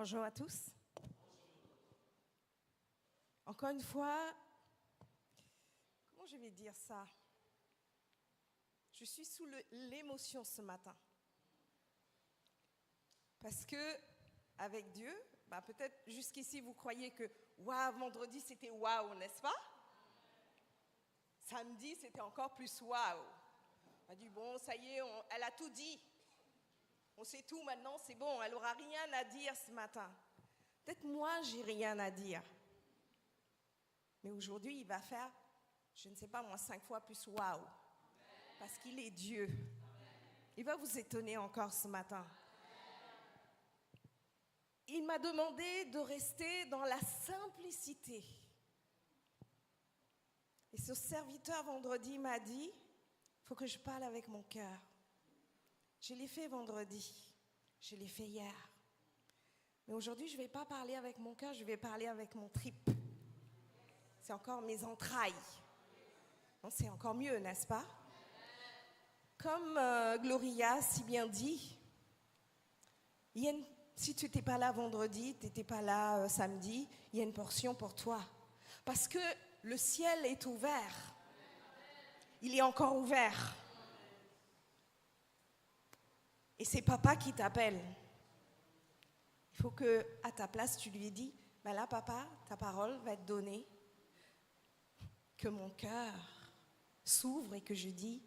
Bonjour à tous. Encore une fois, comment je vais dire ça? Je suis sous l'émotion ce matin. Parce que, avec Dieu, peut-être jusqu'ici vous croyez que waouh, vendredi c'était waouh, n'est-ce pas? Samedi c'était encore plus waouh. On a dit bon, ça y est, elle a tout dit. On sait tout maintenant, c'est bon, elle n'aura rien à dire ce matin. Peut-être moi, j'ai rien à dire. Mais aujourd'hui, il va faire, je ne sais pas moi, 5 fois plus waouh. Parce qu'il est Dieu. Il va vous étonner encore ce matin. Il m'a demandé de rester dans la simplicité. Et ce serviteur vendredi m'a dit, il faut que je parle avec mon cœur. Je l'ai fait vendredi, je l'ai fait hier. Mais aujourd'hui, je ne vais pas parler avec mon cœur, je vais parler avec mon trip. C'est encore mes entrailles. Non, c'est encore mieux, n'est-ce pas? Comme Gloria si bien dit, si tu n'étais pas là vendredi, tu n'étais pas là samedi, il y a une portion pour toi. Parce que le ciel est ouvert. Il est encore ouvert. Et c'est papa qui t'appelle. Il faut qu'à ta place, tu lui dis, là papa, ta parole va être donnée. Que mon cœur s'ouvre et que je dis,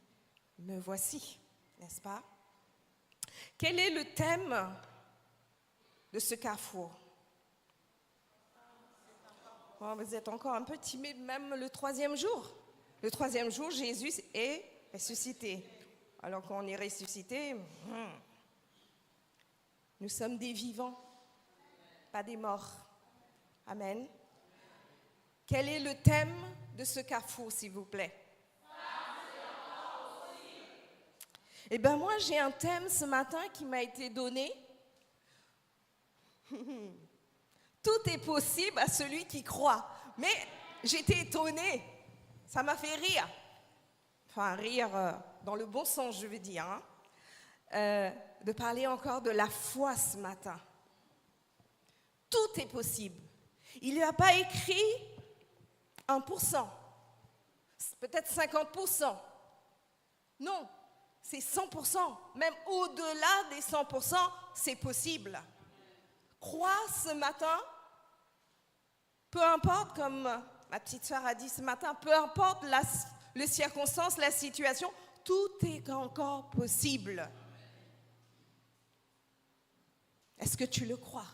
me voici, n'est-ce pas? Quel est le thème de ce carrefour? Vous êtes encore un peu timide, même le 3e jour. Le 3e jour, Jésus est ressuscité. Alors qu'on est ressuscité, nous sommes des vivants, pas des morts. Amen. Quel est le thème de ce carrefour, s'il vous plaît? Eh bien, moi, j'ai un thème ce matin qui m'a été donné. Tout est possible à celui qui croit. Mais j'étais étonnée. Ça m'a fait rire. Enfin, rire dans le bon sens, je veux dire. De parler encore de la foi ce matin. Tout est possible. Il n'y a pas écrit 1%, peut-être 50%. Non, c'est 100%. Même au-delà des 100%, c'est possible. Crois ce matin, peu importe, comme ma petite soeur a dit ce matin, peu importe les circonstances, la situation, tout est encore possible. Est-ce que tu le crois?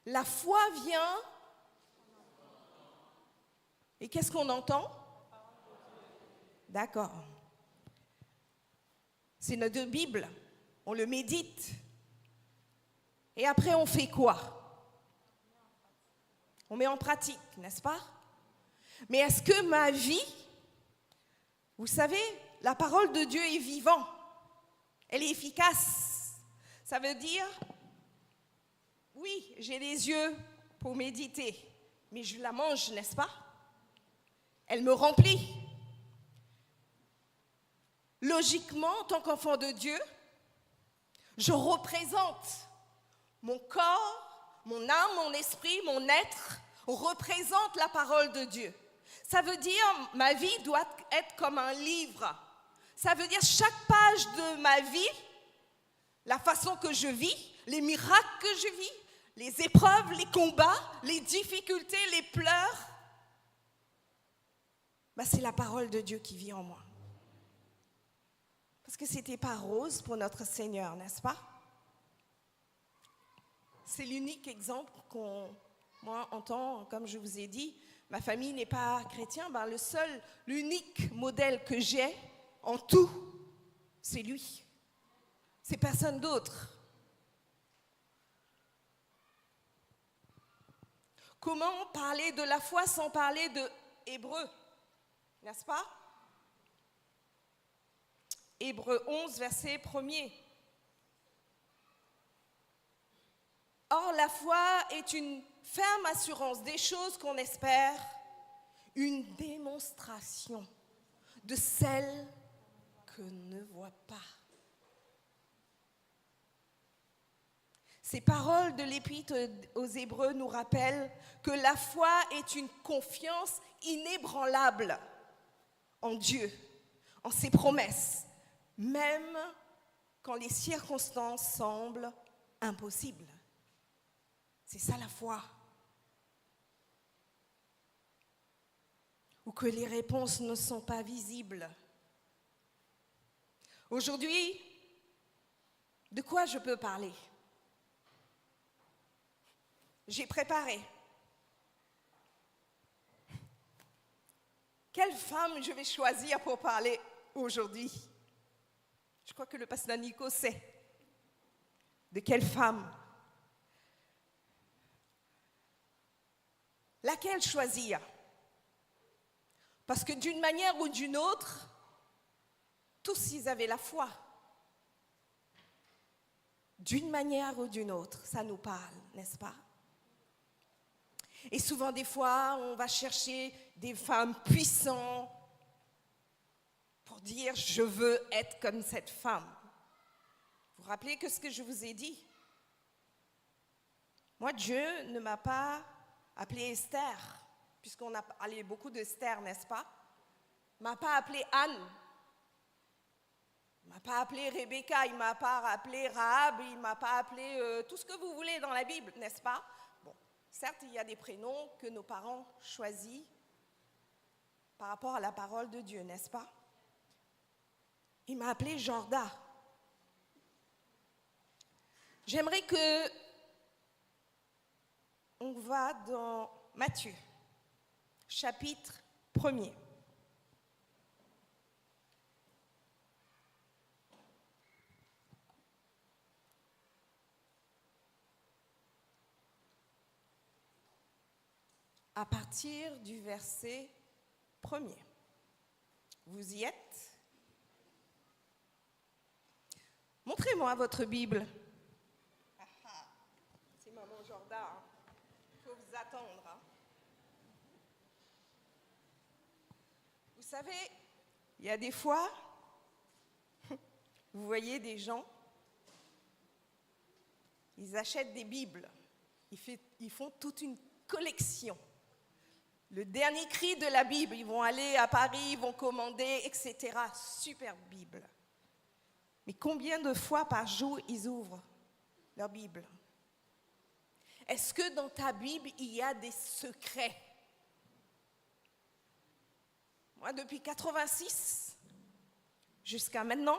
La foi vient, et qu'est-ce qu'on entend? D'accord. C'est notre Bible, on le médite. Et après, on fait quoi? On met en pratique, n'est-ce pas? Mais est-ce que ma vie, vous savez, la parole de Dieu est vivante, elle est efficace. Ça veut dire, oui, j'ai les yeux pour méditer, mais je la mange, n'est-ce pas? Elle me remplit. Logiquement, en tant qu'enfant de Dieu, je représente mon corps, mon âme, mon esprit, mon être, représente la parole de Dieu. Ça veut dire, ma vie doit être comme un livre. Ça veut dire, chaque page de ma vie, la façon que je vis, les miracles que je vis, les épreuves, les combats, les difficultés, les pleurs, c'est la parole de Dieu qui vit en moi. Parce que c'était pas rose pour notre Seigneur, n'est-ce pas? C'est l'unique exemple moi, entends, comme je vous ai dit, ma famille n'est pas chrétienne, l'unique modèle que j'ai en tout, c'est lui. C'est personne d'autre. Comment parler de la foi sans parler de Hébreux, n'est-ce pas? Hébreux 11, verset 1er. Or, la foi est une ferme assurance des choses qu'on espère, une démonstration de celles que ne voit pas. Ces paroles de l'Épître aux Hébreux nous rappellent que la foi est une confiance inébranlable en Dieu, en ses promesses, même quand les circonstances semblent impossibles. C'est ça la foi. Ou que les réponses ne sont pas visibles. Aujourd'hui, de quoi je peux parler? J'ai préparé. Quelle femme je vais choisir pour parler aujourd'hui? Je crois que le pasteur Nico sait. De quelle femme? Laquelle choisir? Parce que d'une manière ou d'une autre, tous ils avaient la foi. D'une manière ou d'une autre, ça nous parle, n'est-ce pas? Et souvent, des fois, on va chercher des femmes puissantes pour dire « je veux être comme cette femme ». Vous vous rappelez que ce que je vous ai dit? Moi, Dieu ne m'a pas appelée Esther, puisqu'on a parlé beaucoup d'Esther, n'est-ce pas? Il ne m'a pas appelée Anne. Il ne m'a pas appelée Rebecca, il ne m'a pas appelée Rahab, il ne m'a pas appelé tout ce que vous voulez dans la Bible, n'est-ce pas? Bon, certes, il y a des prénoms que nos parents choisissent par rapport à la parole de Dieu, n'est-ce pas? Il m'a appelée Jorda. J'aimerais que on va dans Matthieu, chapitre 1er. À partir du verset 1er. Vous y êtes? Montrez-moi votre Bible. C'est maman Jordan. Il faut vous attendre. Hein. Vous savez, il y a des fois, vous voyez des gens, ils achètent des Bibles. Ils font toute une collection. Le dernier cri de la Bible, ils vont aller à Paris, ils vont commander, etc. Super Bible. Mais combien de fois par jour ils ouvrent leur Bible? Est-ce que dans ta Bible, il y a des secrets? Moi, depuis 86 jusqu'à maintenant,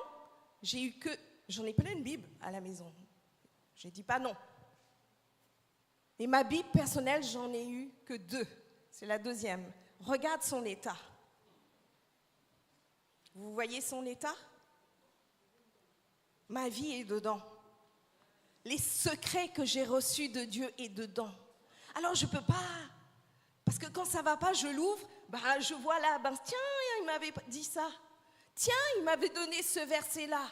j'en ai plein de Bibles à la maison. Je ne dis pas non. Et ma Bible personnelle, j'en ai eu que 2. C'est la deuxième. Regarde son état. Vous voyez son état? Ma vie est dedans. Les secrets que j'ai reçus de Dieu est dedans. Alors je ne peux pas, parce que quand ça ne va pas, je l'ouvre, je vois là, tiens, il m'avait dit ça. Tiens, il m'avait donné ce verset-là.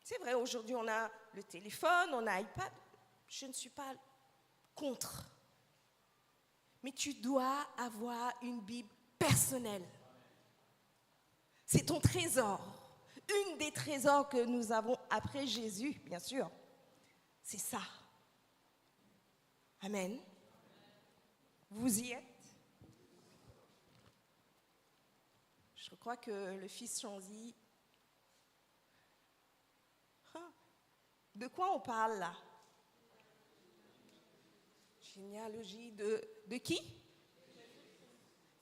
C'est vrai, aujourd'hui on a le téléphone, on a iPad. Je ne suis pas contre. Mais tu dois avoir une Bible personnelle. C'est ton trésor. Une des trésors que nous avons après Jésus, bien sûr. C'est ça. Amen. Vous y êtes? Je crois que le fils Chanzy... De quoi on parle là? Généalogie de qui?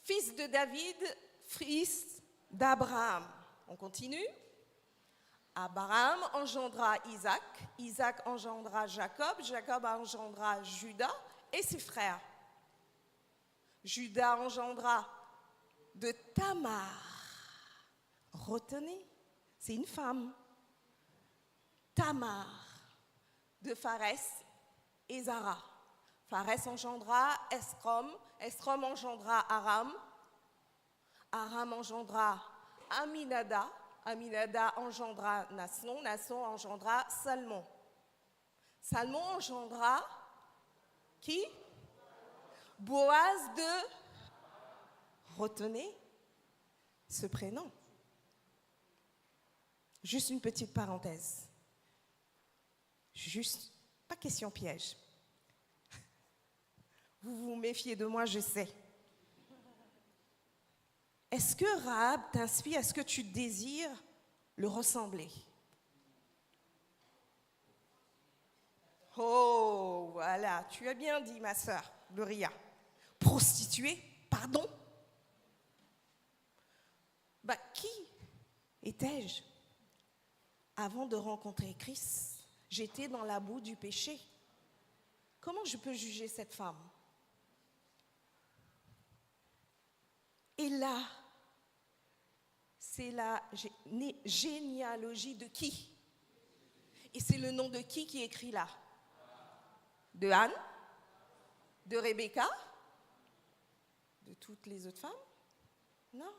Fils de David, fils d'Abraham. On continue. Abraham engendra Isaac, Isaac engendra Jacob, Jacob engendra Judas et ses frères. Judas engendra de Tamar. Retenez, c'est une femme. Tamar de Pharès et Zara. Pharès engendra Esrom, Esrom engendra Aram, Aram engendra Aminada, Aminada engendra Nasson, Nasson engendra Salmon. Salmon engendra qui? Boaz de... Retenez ce prénom. Juste une petite parenthèse. Juste, pas question piège. Vous vous méfiez de moi, je sais. Est-ce que Rahab t'inspire? Est-ce que tu désires le ressembler? Oh, voilà, tu as bien dit, ma sœur, Gloria. Prostituée, pardon? Qui étais-je? Avant de rencontrer Christ, j'étais dans la boue du péché. Comment je peux juger cette femme? Et là, c'est la généalogie de qui? Et c'est le nom de qui est écrit là? De Anne? De Rebecca? De toutes les autres femmes? Non.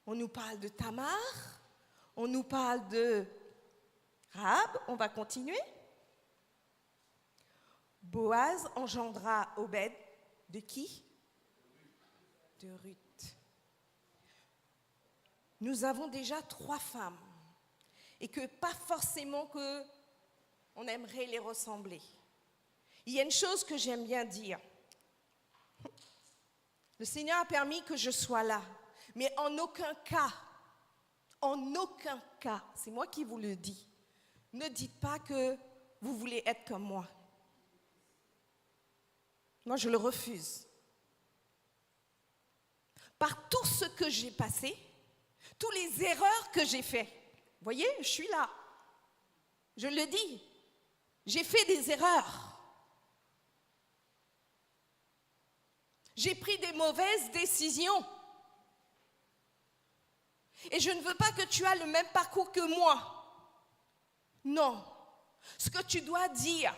On nous parle de Tamar, on nous parle de Rahab, on va continuer. Boaz engendra Obed, de qui? De Ruth. Nous avons déjà 3 femmes et que pas forcément que on aimerait les ressembler. Il y a une chose que j'aime bien dire. Le Seigneur a permis que je sois là, mais en aucun cas, c'est moi qui vous le dis, ne dites pas que vous voulez être comme moi. Moi, je le refuse. Par tout ce que j'ai passé, toutes les erreurs que j'ai faites, vous voyez, je suis là. Je le dis, j'ai fait des erreurs. J'ai pris des mauvaises décisions. Et je ne veux pas que tu aies le même parcours que moi. Non. Ce que tu dois dire,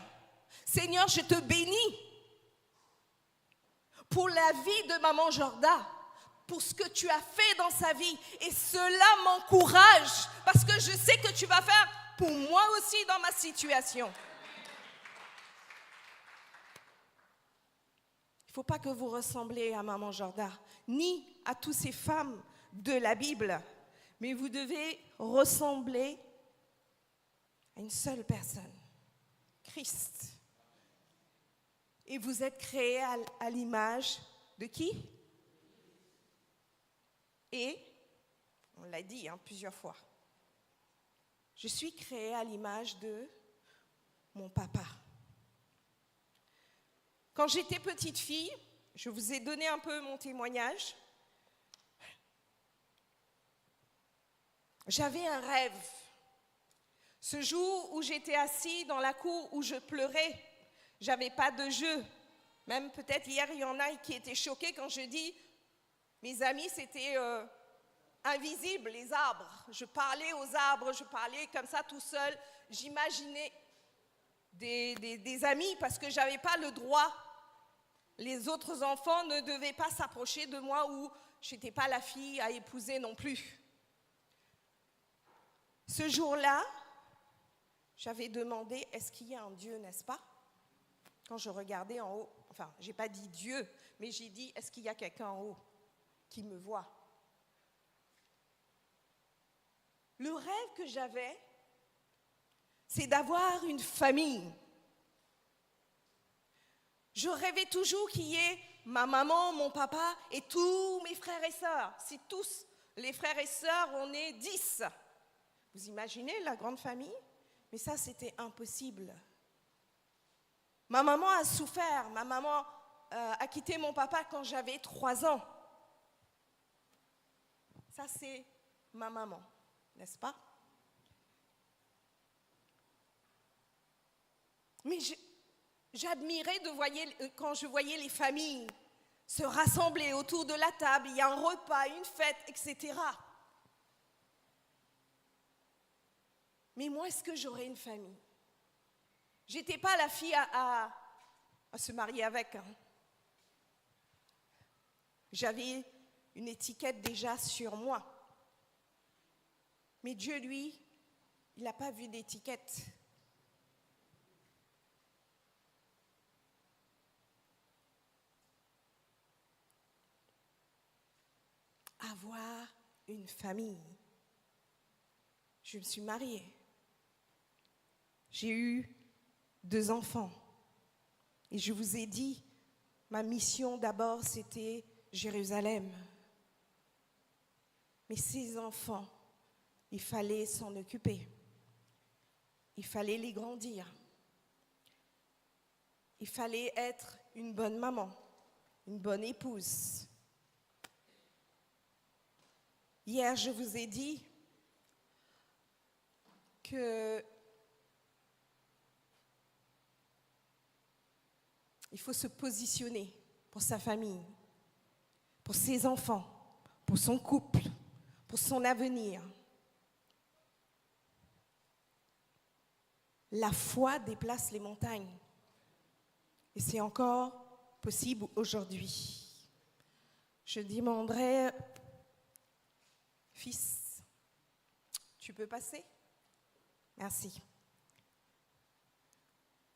Seigneur, je te bénis pour la vie de maman Jorda, pour ce que tu as fait dans sa vie. Et cela m'encourage parce que je sais que tu vas faire pour moi aussi dans ma situation. Il ne faut pas que vous ressemblez à maman Jorda, ni à toutes ces femmes de la Bible, mais vous devez ressembler à une seule personne, Christ. Et vous êtes créés à l'image de qui? Et, on l'a dit plusieurs fois, je suis créée à l'image de mon papa. Quand j'étais petite fille, je vous ai donné un peu mon témoignage, j'avais un rêve. Ce jour où j'étais assise dans la cour où je pleurais, j'avais pas de jeu. Même peut-être hier, il y en a qui étaient choqués quand je dis, mes amis, c'était invisible, les arbres. Je parlais aux arbres, je parlais comme ça tout seul. J'imaginais des amis parce que j'avais pas le droit. Les autres enfants ne devaient pas s'approcher de moi ou je n'étais pas la fille à épouser non plus. Ce jour-là, j'avais demandé, est-ce qu'il y a un Dieu, n'est-ce pas? Quand je regardais en haut, enfin, je n'ai pas dit Dieu, mais j'ai dit, est-ce qu'il y a quelqu'un en haut qui me voit? Le rêve que j'avais, c'est d'avoir une famille. Je rêvais toujours qu'il y ait ma maman, mon papa et tous mes frères et sœurs. Si tous les frères et sœurs, on est 10. Vous imaginez la grande famille? Mais ça, c'était impossible. Ma maman a souffert. Ma maman a quitté mon papa quand j'avais 3 ans. Ça, c'est ma maman, n'est-ce pas? Mais j'admirais quand je voyais les familles se rassembler autour de la table, il y a un repas, une fête, etc. Mais moi, est-ce que j'aurais une famille? Je n'étais pas la fille à se marier avec. J'avais une étiquette déjà sur moi. Mais Dieu, lui, il n'a pas vu d'étiquette. Avoir une famille. Je me suis mariée. j'ai eu 2 enfants. Et je vous ai dit, ma mission d'abord, c'était Jérusalem. Mais ces enfants, il fallait s'en occuper. Il fallait les grandir. Il fallait être une bonne maman, une bonne épouse. Hier, je vous ai dit que il faut se positionner pour sa famille, pour ses enfants, pour son couple, pour son avenir. La foi déplace les montagnes. Et c'est encore possible aujourd'hui. Je demanderai, fils, tu peux passer? Merci.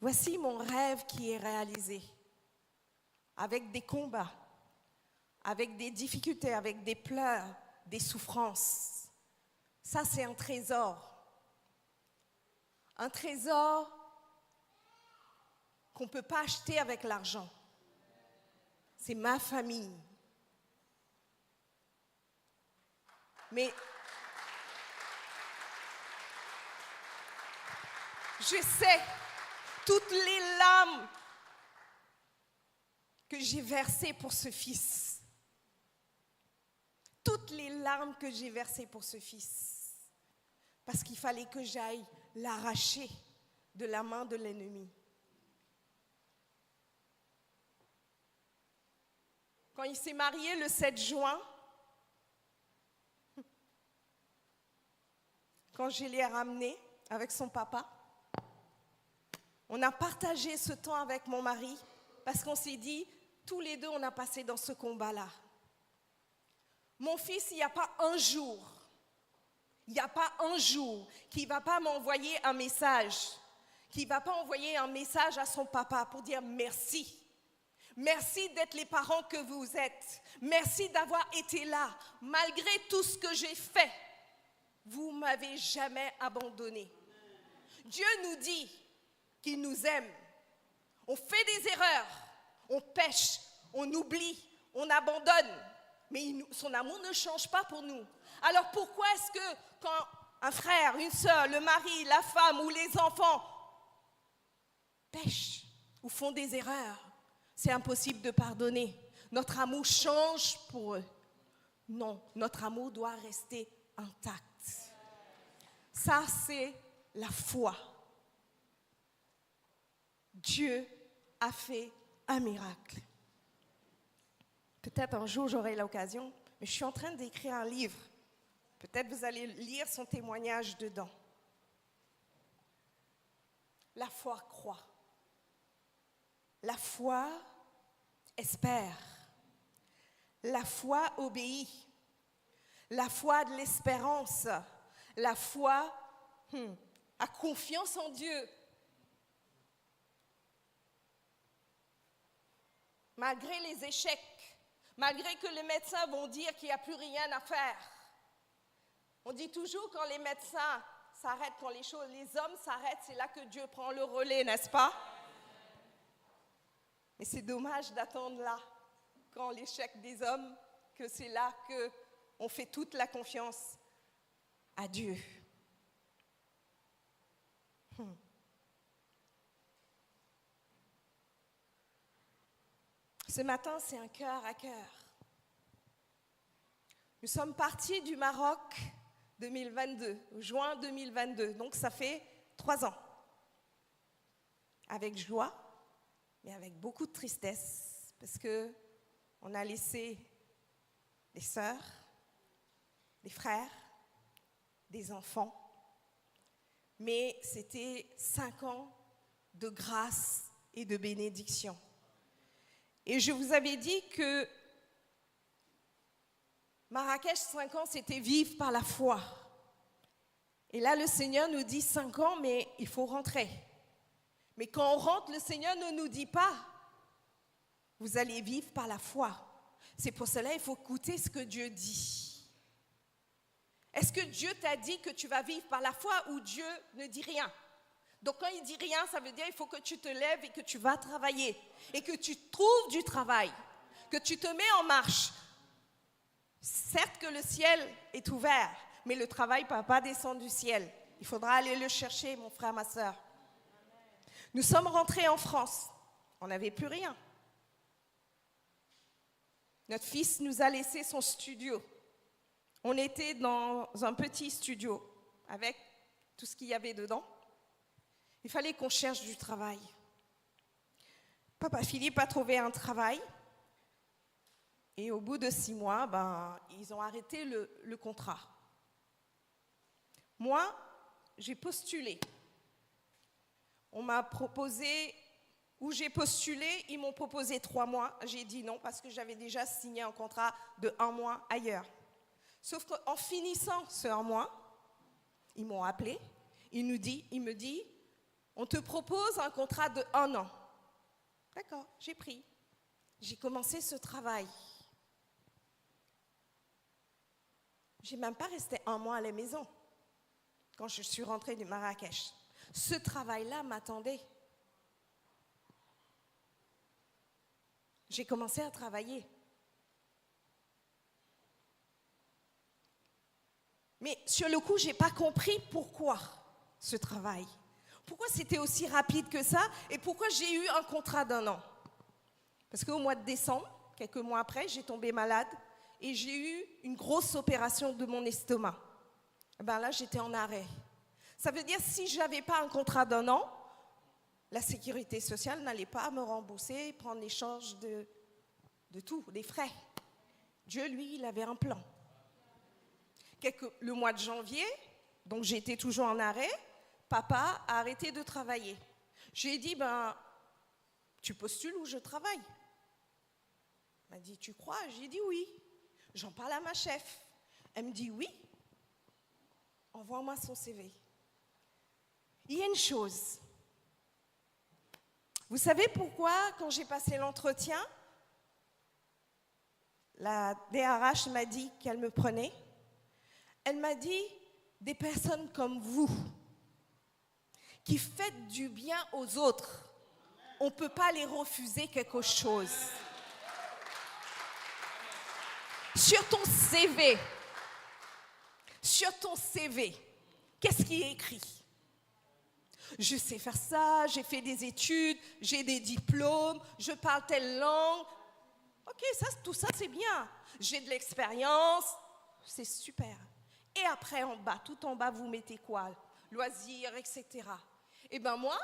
Voici mon rêve qui est réalisé, avec des combats, avec des difficultés, avec des pleurs, des souffrances. Ça, c'est un trésor. Un trésor qu'on ne peut pas acheter avec l'argent. C'est ma famille. Mais je sais toutes les larmes que j'ai versées pour ce fils. Toutes les larmes que j'ai versées pour ce fils. Parce qu'il fallait que j'aille l'arracher de la main de l'ennemi. Quand il s'est marié le 7 juin, quand je l'ai ramené avec son papa, on a partagé ce temps avec mon mari parce qu'on s'est dit, tous les deux, on a passé dans ce combat-là. Mon fils, il n'y a pas un jour qui ne va pas m'envoyer un message, qui ne va pas envoyer un message à son papa pour dire merci. Merci d'être les parents que vous êtes. Merci d'avoir été là. Malgré tout ce que j'ai fait, vous ne m'avez jamais abandonné. Dieu nous dit qu'il nous aime. On fait des erreurs, on pêche, on oublie, on abandonne. Mais son amour ne change pas pour nous. Alors pourquoi est-ce que quand un frère, une sœur, le mari, la femme ou les enfants pêchent ou font des erreurs, c'est impossible de pardonner? Notre amour change pour eux. Non, notre amour doit rester intact. Ça, c'est la foi. Dieu a fait un miracle. Peut-être un jour j'aurai l'occasion, mais je suis en train d'écrire un livre. Peut-être vous allez lire son témoignage dedans. La foi croit. La foi espère. La foi obéit. La foi de l'espérance. La foi a confiance en Dieu. Malgré les échecs, malgré que les médecins vont dire qu'il n'y a plus rien à faire. On dit toujours quand les médecins s'arrêtent, quand les hommes s'arrêtent, c'est là que Dieu prend le relais, n'est-ce pas? Mais c'est dommage d'attendre là, quand l'échec des hommes, que c'est là qu'on fait toute la confiance à Dieu. Ce matin, c'est un cœur à cœur. Nous sommes partis du Maroc 2022, juin 2022, donc ça fait 3 ans. Avec joie, mais avec beaucoup de tristesse, parce qu'on a laissé des sœurs, des frères, des enfants, mais c'était 5 ans de grâce et de bénédiction. Et je vous avais dit que Marrakech, 5 ans, c'était vivre par la foi. Et là, le Seigneur nous dit 5 ans, mais il faut rentrer. Mais quand on rentre, le Seigneur ne nous dit pas, vous allez vivre par la foi. C'est pour cela qu'il faut écouter ce que Dieu dit. Est-ce que Dieu t'a dit que tu vas vivre par la foi ou Dieu ne dit rien? Donc quand il dit rien, ça veut dire qu'il faut que tu te lèves et que tu vas travailler. Et que tu trouves du travail. Que tu te mets en marche. Certes que le ciel est ouvert, mais le travail ne peut pas descendre du ciel. Il faudra aller le chercher, mon frère, ma soeur. Nous sommes rentrés en France. On n'avait plus rien. Notre fils nous a laissé son studio. On était dans un petit studio avec tout ce qu'il y avait dedans. Il fallait qu'on cherche du travail. Papa Philippe a trouvé un travail. Et au bout de 6 mois, ils ont arrêté le contrat. Moi, j'ai postulé. On m'a proposé, où j'ai postulé, ils m'ont proposé 3 mois. J'ai dit non parce que j'avais déjà signé un contrat de 1 mois ailleurs. Sauf qu'en finissant ce 1 mois, ils m'ont appelé. Il me dit, on te propose un contrat de 1 an. D'accord, j'ai pris. J'ai commencé ce travail. Je n'ai même pas resté 1 mois à la maison quand je suis rentrée du Marrakech. Ce travail-là m'attendait. J'ai commencé à travailler. Mais sur le coup, je n'ai pas compris pourquoi ce travail. Pourquoi c'était aussi rapide que ça et pourquoi j'ai eu un contrat d'1 an. Parce qu'au mois de décembre, quelques mois après, j'ai tombé malade et j'ai eu une grosse opération de mon estomac. Là, j'étais en arrêt. Ça veut dire que si je n'avais pas un contrat d'1 an, la sécurité sociale n'allait pas me rembourser, prendre les charges de tout, des frais. Dieu, lui, il avait un plan. Le mois de janvier, donc j'étais toujours en arrêt, papa a arrêté de travailler. J'ai dit, tu postules où je travaille? Il m'a dit, tu crois? J'ai dit oui. J'en parle à ma chef. Elle me dit oui. Envoie-moi son CV. Il y a une chose. Vous savez pourquoi, quand j'ai passé l'entretien, la DRH m'a dit qu'elle me prenait? Elle m'a dit, des personnes comme vous, qui faites du bien aux autres, on ne peut pas les refuser quelque chose. Sur ton CV, qu'est-ce qui est écrit? Je sais faire ça, j'ai fait des études, j'ai des diplômes, je parle telle langue. Ok, tout ça c'est bien. J'ai de l'expérience, c'est super. Et après en bas, tout en bas, vous mettez quoi? Loisirs, etc. Eh bien moi,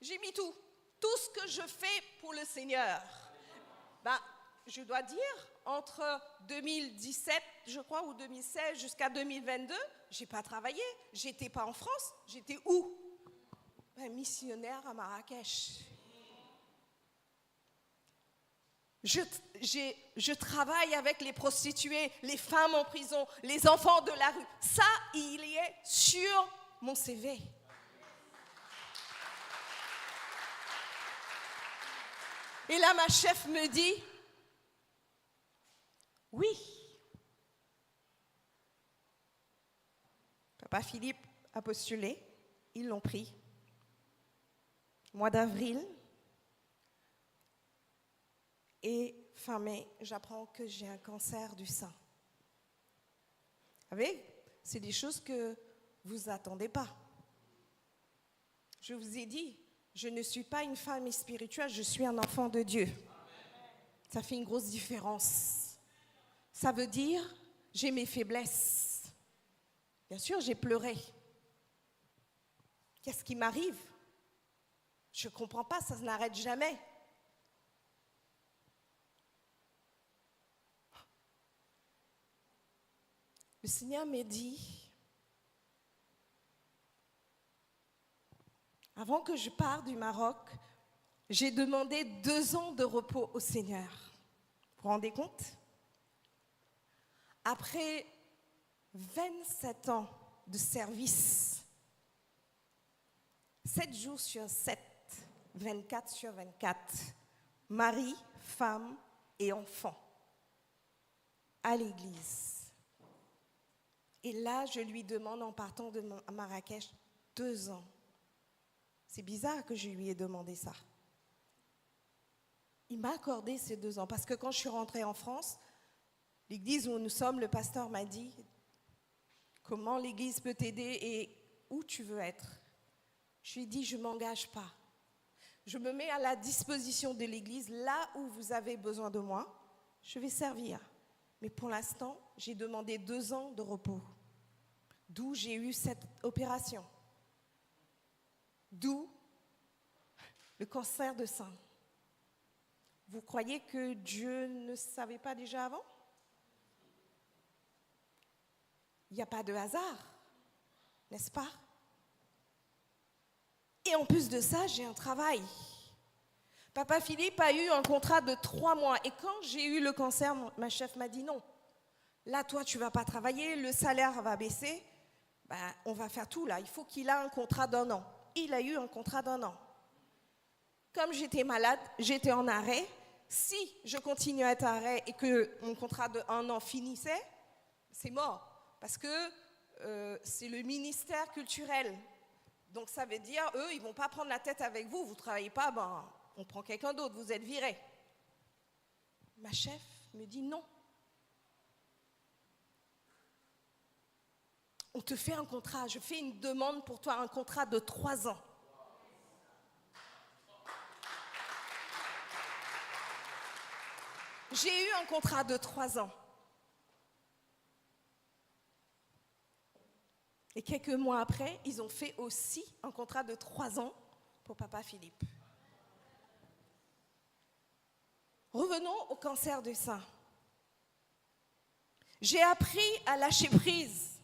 j'ai mis tout. Tout ce que je fais pour le Seigneur. Je dois dire, entre 2017, je crois, ou 2016, jusqu'à 2022, je n'ai pas travaillé. Je n'étais pas en France. J'étais où? Missionnaire à Marrakech. Je travaille avec les prostituées, les femmes en prison, les enfants de la rue. Ça, il y est sur mon CV. Et là, ma chef me dit, oui. Papa Philippe a postulé, ils l'ont pris. Mois d'avril. Et fin mai, j'apprends que j'ai un cancer du sein. Vous savez, c'est des choses que vous n'attendez pas. Je vous ai dit, je ne suis pas une femme spirituelle, je suis un enfant de Dieu. Ça fait une grosse différence. Ça veut dire, j'ai mes faiblesses. Bien sûr, j'ai pleuré. Qu'est-ce qui m'arrive? Je ne comprends pas, ça n'arrête jamais. Le Seigneur m'a dit, avant que je parte du Maroc, j'ai demandé 2 ans de repos au Seigneur. Vous vous rendez compte? Après 27 ans de service, 7 jours sur 7, 24 sur 24, mari, femme et enfant, à l'église. Et là, je lui demande, en partant de Marrakech, 2 ans C'est bizarre que je lui ai demandé ça. Il m'a accordé ces 2 ans parce que quand je suis rentrée en France, l'église où nous sommes, le pasteur m'a dit comment l'église peut t'aider et où tu veux être. Je lui ai dit, je ne m'engage pas. Je me mets à la disposition de l'église là où vous avez besoin de moi. Je vais servir. Mais pour l'instant, j'ai demandé 2 ans de repos. D'où j'ai eu cette opération. D'où le cancer de sein. Vous croyez que Dieu ne savait pas déjà avant? Il n'y a pas de hasard, n'est-ce pas? Et en plus de ça, j'ai un travail. Papa Philippe a eu un contrat de 3 mois. Et quand j'ai eu le cancer, ma chef m'a dit non. Là, toi, tu ne vas pas travailler, le salaire va baisser. Ben, on va faire tout là. Il faut qu'il ait un contrat d'1 an. Il a eu un contrat d'1 an. Comme j'étais malade, j'étais en arrêt. Si je continuais à être en arrêt et que mon contrat d'1 an finissait, c'est mort. Parce que c'est le ministère culturel. Donc ça veut dire, eux, ils ne vont pas prendre la tête avec vous. Vous ne travaillez pas, ben, on prend quelqu'un d'autre, vous êtes viré. Ma chef me dit non. On te fait un contrat, je fais une demande pour toi, un contrat de 3 ans. J'ai eu un contrat de 3 ans. Et quelques mois après, ils ont fait aussi un contrat de 3 ans pour Papa Philippe. Revenons au cancer du sein. J'ai appris à lâcher prise.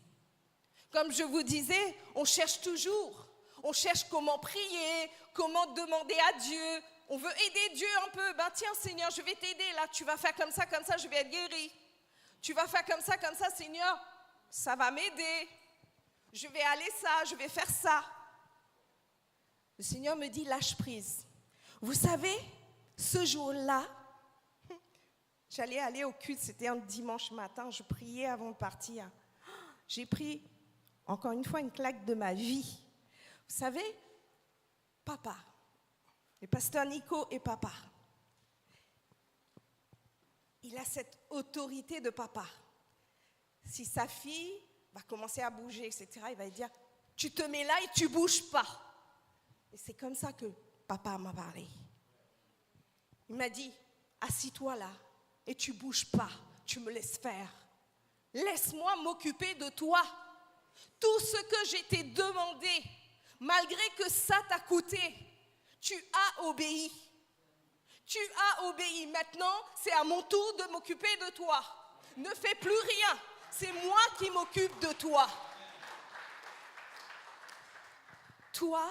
Comme je vous disais, on cherche toujours. On cherche comment prier, comment demander à Dieu. On veut aider Dieu un peu. Ben tiens Seigneur, je vais t'aider là. Tu vas faire comme ça, je vais être guéri. Tu vas faire comme ça, Seigneur, ça va m'aider. Je vais aller ça, je vais faire ça. Le Seigneur me dit lâche prise. Vous savez, ce jour-là, j'allais aller au culte, c'était un dimanche matin, je priais avant de partir. J'ai pris, encore une fois, une claque de ma vie. Vous savez, papa, le pasteur Nico et papa, il a cette autorité de papa. Si sa fille va commencer à bouger, etc., il va lui dire, tu te mets là et tu ne bouges pas. Et c'est comme ça que papa m'a parlé. Il m'a dit, assis-toi là et tu ne bouges pas, tu me laisses faire. Laisse-moi m'occuper de toi. Tout ce que je t'ai demandé, malgré que ça t'a coûté, tu as obéi. Tu as obéi. Maintenant, c'est à mon tour de m'occuper de toi. Ne fais plus rien. C'est moi qui m'occupe de toi. Toi,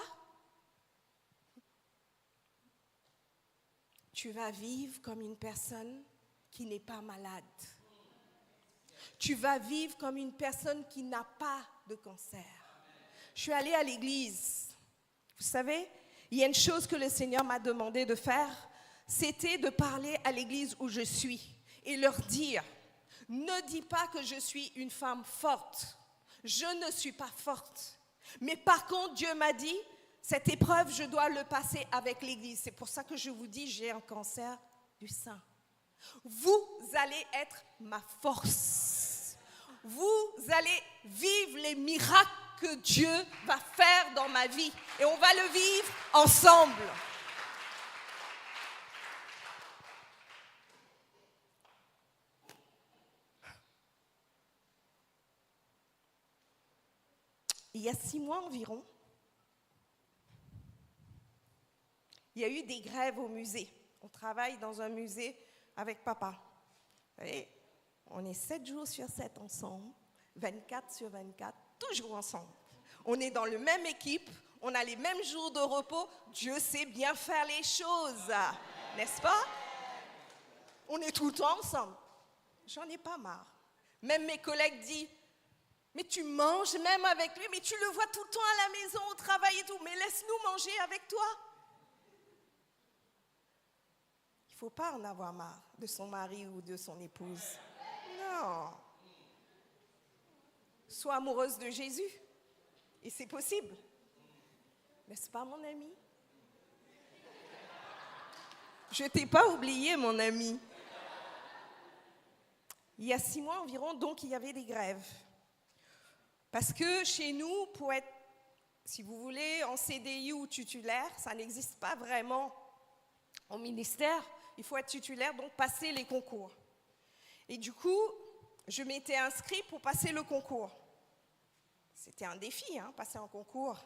tu vas vivre comme une personne qui n'est pas malade. Tu vas vivre comme une personne qui n'a pas de cancer. Je suis allée à l'église. Vous savez, il y a une chose que le Seigneur m'a demandé de faire, c'était de parler à l'église où je suis et leur dire, ne dis pas que je suis une femme forte. Je ne suis pas forte. Mais par contre, Dieu m'a dit, cette épreuve, je dois le passer avec l'église. C'est pour ça que je vous dis, j'ai un cancer du sein. Vous allez être ma force. Vous allez vivre les miracles que Dieu va faire dans ma vie. Et on va le vivre ensemble. Il y a 6 mois environ, il y a eu des grèves au musée. On travaille dans un musée avec papa. Vous savez, on est 7 jours sur 7 ensemble, 24 sur 24, toujours ensemble. On est dans la même équipe, on a les mêmes jours de repos. Dieu sait bien faire les choses, n'est-ce pas? On est tout le temps ensemble. J'en ai pas marre. Même mes collègues disent, mais tu manges même avec lui, mais tu le vois tout le temps à la maison, au travail et tout, mais laisse-nous manger avec toi. Il ne faut pas en avoir marre de son mari ou de son épouse. Non. Sois amoureuse de Jésus. Et c'est possible. N'est-ce pas, mon ami? Je t'ai pas oublié, mon ami. Il y a 6 mois environ, donc, il y avait des grèves. Parce que chez nous, pour être, si vous voulez, en CDI ou titulaire, ça n'existe pas vraiment au ministère. Il faut être titulaire, donc passer les concours. Et du coup, je m'étais inscrite pour passer le concours. C'était un défi, passer un concours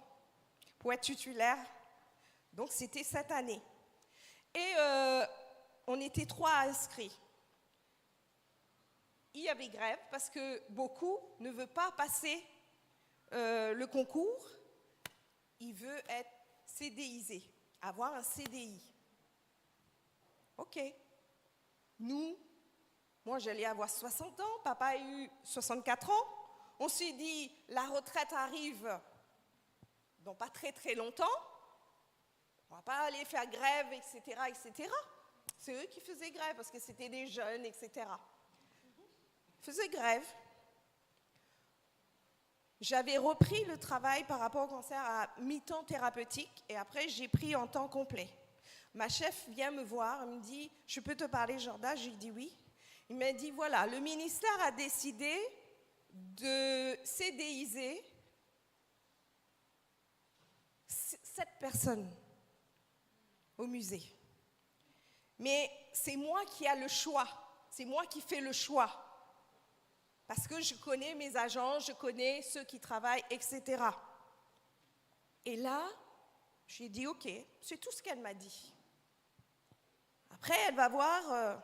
pour être titulaire. Donc, c'était cette année. Et on était 3 inscrits. Il y avait grève parce que beaucoup ne veulent pas passer le concours. Ils veulent être CDIsés, avoir un CDI. Ok. Moi j'allais avoir 60 ans, papa a eu 64 ans. On s'est dit, la retraite arrive dans pas très très longtemps. On ne va pas aller faire grève, etc., etc. C'est eux qui faisaient grève parce que c'était des jeunes, etc. Ils faisaient grève. J'avais repris le travail par rapport au cancer à mi-temps thérapeutique et après j'ai pris en temps complet. Ma chef vient me voir, elle me dit « Je peux te parler, Jorda ?» J'ai dit oui. Il m'a dit « Voilà, le ministère a décidé de CDIser 7 personnes au musée. Mais c'est moi qui ai le choix, c'est moi qui fais le choix. Parce que je connais mes agents, je connais ceux qui travaillent, etc. » Et là, j'ai dit ok, c'est tout ce qu'elle m'a dit. Après, elle va voir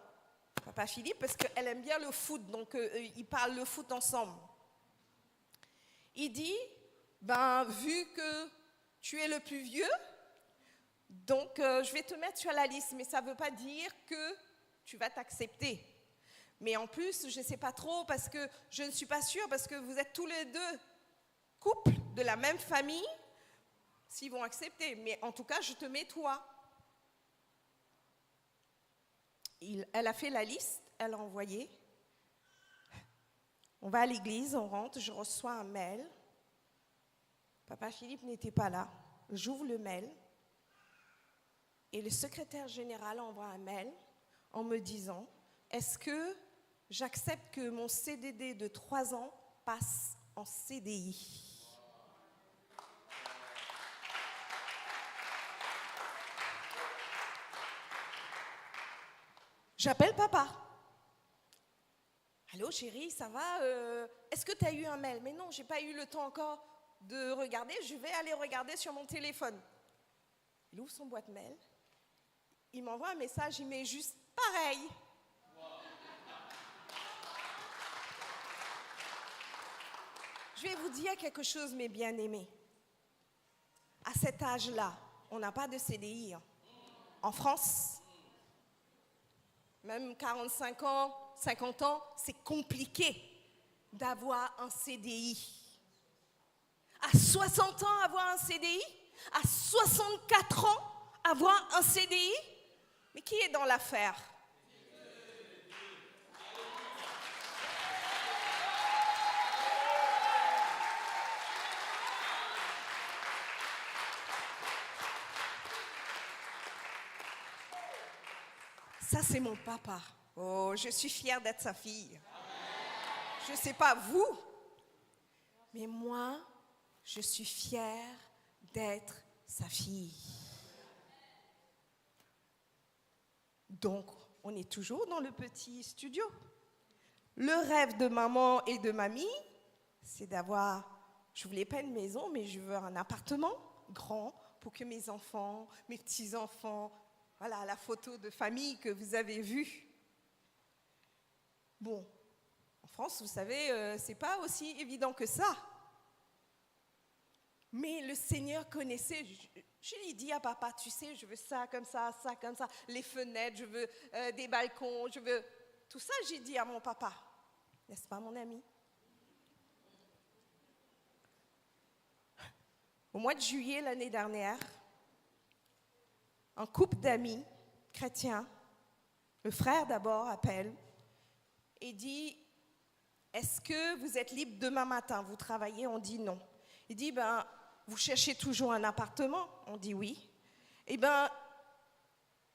papa Philippe parce qu'elle aime bien le foot, donc ils parlent le foot ensemble. Il dit, vu que tu es le plus vieux, donc je vais te mettre sur la liste, mais ça ne veut pas dire que tu vas t'accepter. Mais en plus, je ne sais pas trop parce que je ne suis pas sûre, parce que vous êtes tous les deux couples de la même famille, s'ils vont accepter. Mais en tout cas, je te mets toi. Elle a fait la liste, elle a envoyé. On va à l'église, on rentre, je reçois un mail. Papa Philippe n'était pas là. J'ouvre le mail et le secrétaire général envoie un mail en me disant « Est-ce que j'accepte que mon CDD de 3 ans passe en CDI ?» J'appelle papa. Allô chérie, ça va? Est-ce que tu as eu un mail? Mais non, je n'ai pas eu le temps encore de regarder. Je vais aller regarder sur mon téléphone. Il ouvre son boîte mail. Il m'envoie un message, il met juste pareil. Je vais vous dire quelque chose, mes bien-aimés. À cet âge-là, on n'a pas de CDI. En France, même 45 ans, 50 ans, c'est compliqué d'avoir un CDI. À 60 ans, avoir un CDI? À 64 ans, avoir un CDI? Mais qui est dans l'affaire? Ça, c'est mon papa. Oh, je suis fière d'être sa fille. Je ne sais pas vous, mais moi, je suis fière d'être sa fille. Donc, on est toujours dans le petit studio. Le rêve de maman et de mamie, c'est d'avoir, je ne voulais pas une maison, mais je veux un appartement grand pour que mes enfants, mes petits-enfants, voilà la photo de famille que vous avez vue. Bon, en France, vous savez, c'est pas aussi évident que ça. Mais le Seigneur connaissait. Je lui ai dit à papa, tu sais, je veux ça comme ça, les fenêtres, je veux des balcons, je veux... Tout ça, j'ai dit à mon papa. N'est-ce pas, mon ami? Au mois de juillet l'année dernière, un couple d'amis chrétiens, le frère d'abord appelle et dit, est-ce que vous êtes libre demain matin? Vous travaillez? On dit non. Il dit, vous cherchez toujours un appartement? On dit oui. Eh bien,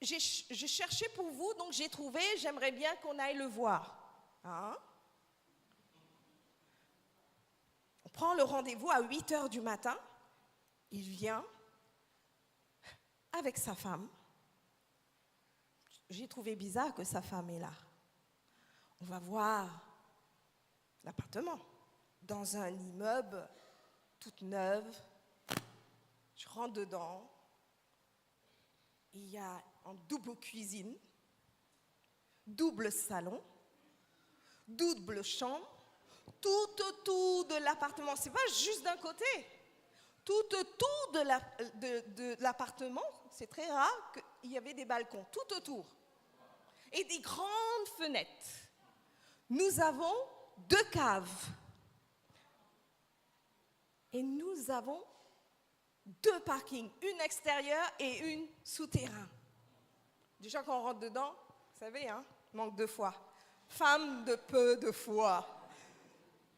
je cherchais pour vous, donc j'ai trouvé, j'aimerais bien qu'on aille le voir. Hein? On prend le rendez-vous à 8 heures du matin. Il vient avec sa femme. J'ai trouvé bizarre que sa femme est là. On va voir l'appartement dans un immeuble toute neuve. Je rentre dedans. Il y a une double cuisine, double salon, double chambre, tout autour de l'appartement. C'est pas juste d'un côté. Tout autour de l'appartement, c'est très rare qu'il y avait des balcons, tout autour. Et des grandes fenêtres. Nous avons 2 caves. Et nous avons 2 parkings, une extérieure et une souterrain. Déjà quand on rentre dedans, vous savez, hein, manque de foi. Femme de peu de foi.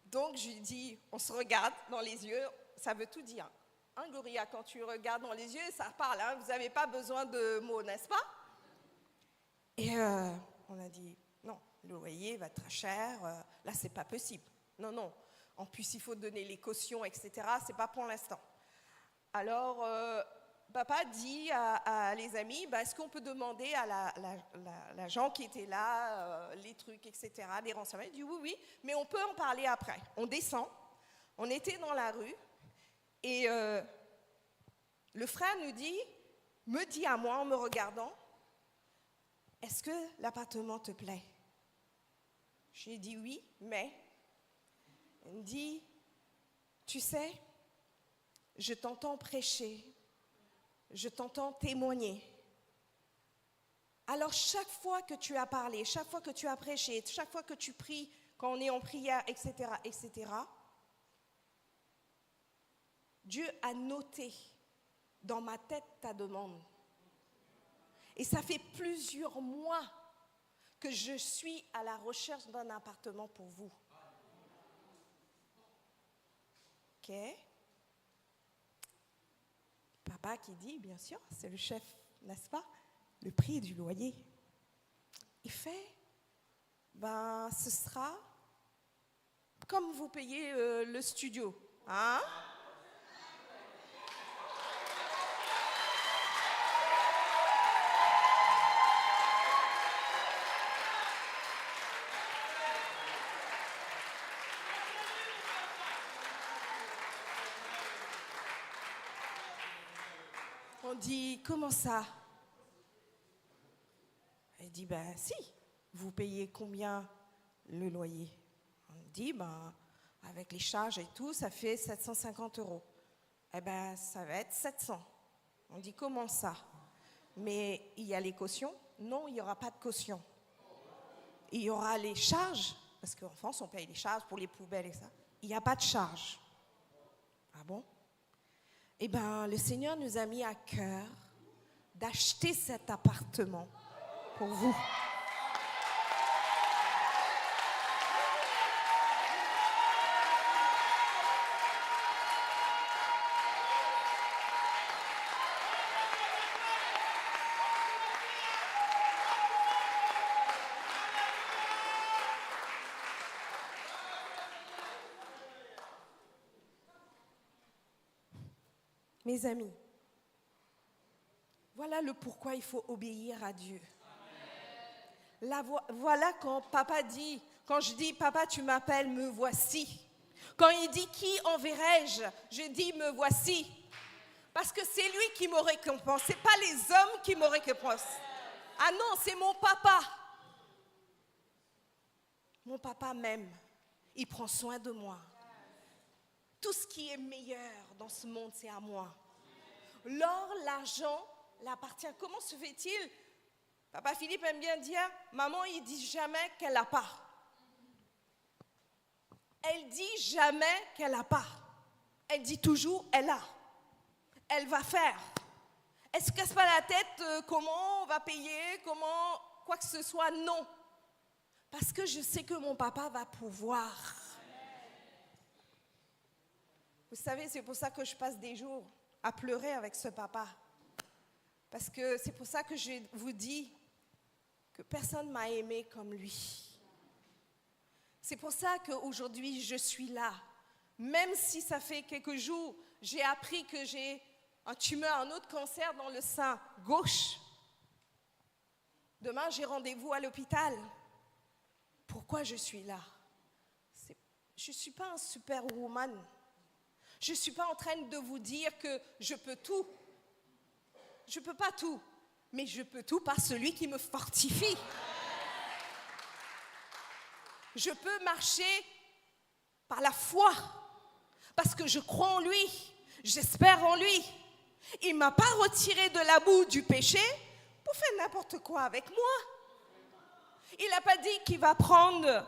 Donc je lui dis, on se regarde dans les yeux, ça veut tout dire. Hein, Gloria, quand tu regardes dans les yeux, ça parle, hein, vous n'avez pas besoin de mots, n'est-ce pas? Et on a dit, non, le loyer va être très cher, là c'est pas possible. Non, non, en plus il faut donner les cautions, etc., c'est pas pour l'instant. Alors, papa dit à les amis, bah, est-ce qu'on peut demander à la gens qui étaient là, les trucs, etc., des renseignements? Il dit oui, oui, mais on peut en parler après. On descend, on était dans la rue, et le frère me dit à moi en me regardant, est-ce que l'appartement te plaît? J'ai dit oui, mais il me dit, tu sais, je t'entends prêcher, je t'entends témoigner. Alors chaque fois que tu as parlé, chaque fois que tu as prêché, chaque fois que tu pries, quand on est en prière, etc., etc., Dieu a noté dans ma tête ta demande. Et ça fait plusieurs mois que je suis à la recherche d'un appartement pour vous. Ok? Papa qui dit, bien sûr, c'est le chef, n'est-ce pas? Le prix du loyer. Il fait, ben, ce sera comme vous payez le studio. Hein? On dit, comment ça? Elle dit, ben si, vous payez combien le loyer? On dit, ben avec les charges et tout, ça fait 750 €. Eh ben ça va être 700. On dit, comment ça? Mais il y a les cautions? Non, il n'y aura pas de caution. Il y aura les charges, parce qu'en France, on paye les charges pour les poubelles et ça. Il n'y a pas de charge. Ah bon? Eh bien, le Seigneur nous a mis à cœur d'acheter cet appartement pour vous. Mes amis, voilà le pourquoi il faut obéir à Dieu. Voilà quand papa dit, quand je dis papa tu m'appelles, me voici. Quand il dit qui enverrai-je, je dis me voici. Parce que c'est lui qui me récompense, ce n'est pas les hommes qui me récompensent. Ah non, c'est mon papa. Mon papa m'aime, il prend soin de moi. Tout ce qui est meilleur dans ce monde, c'est à moi. L'or, l'argent l'appartient. Comment se fait-il? Papa Philippe aime bien dire, maman, il dit jamais qu'elle n'a pas. Elle dit jamais qu'elle n'a pas. Elle dit toujours, elle a. Elle va faire. Elle ne se casse pas la tête, comment on va payer, comment, quoi que ce soit, non. Parce que je sais que mon papa va pouvoir. Vous savez, c'est pour ça que je passe des jours à pleurer avec ce papa. Parce que c'est pour ça que je vous dis que personne ne m'a aimé comme lui. C'est pour ça qu'aujourd'hui, je suis là. Même si ça fait quelques jours, j'ai appris que j'ai un tumeur, un autre cancer dans le sein gauche. Demain, j'ai rendez-vous à l'hôpital. Pourquoi je suis là? Je ne suis pas un superwoman. Je ne suis pas en train de vous dire que je peux tout. Je ne peux pas tout, mais je peux tout par celui qui me fortifie. Je peux marcher par la foi, parce que je crois en lui, j'espère en lui. Il ne m'a pas retiré de la boue du péché pour faire n'importe quoi avec moi. Il n'a pas dit qu'il va prendre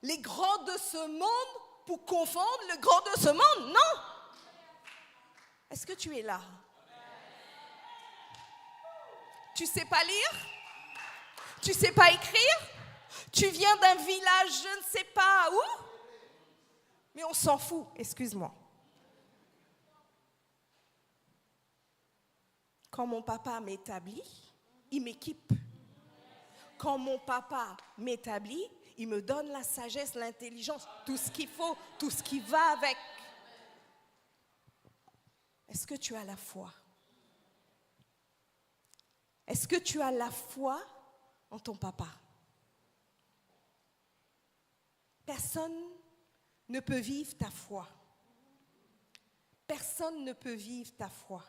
les grands de ce monde pour confondre le grand de ce monde, non. Est-ce que tu es là? Tu ne sais pas lire? Tu ne sais pas écrire? Tu viens d'un village, je ne sais pas où? Mais on s'en fout, excuse-moi. Quand mon papa m'établit, il m'équipe. Quand mon papa m'établit, il me donne la sagesse, l'intelligence, tout ce qu'il faut, tout ce qui va avec. Est-ce que tu as la foi? Est-ce que tu as la foi en ton papa? Personne ne peut vivre ta foi. Personne ne peut vivre ta foi.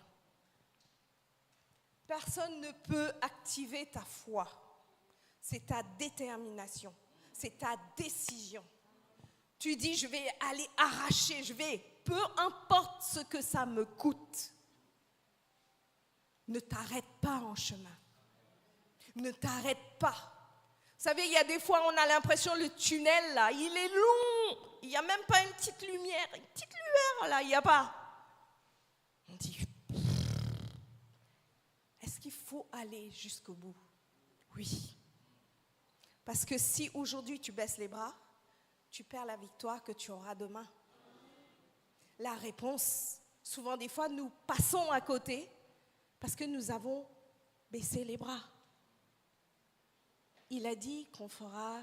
Personne ne peut activer ta foi. C'est ta détermination. C'est ta décision. Tu dis, je vais aller arracher, peu importe ce que ça me coûte. Ne t'arrête pas en chemin. Ne t'arrête pas. Vous savez, il y a des fois, on a l'impression, le tunnel, là, il est long. Il n'y a même pas une petite lumière. Une petite lueur, là, il n'y a pas. On dit, est-ce qu'il faut aller jusqu'au bout? Oui. Parce que si aujourd'hui tu baisses les bras, tu perds la victoire que tu auras demain. La réponse, souvent des fois, nous passons à côté parce que nous avons baissé les bras. Il a dit qu'on fera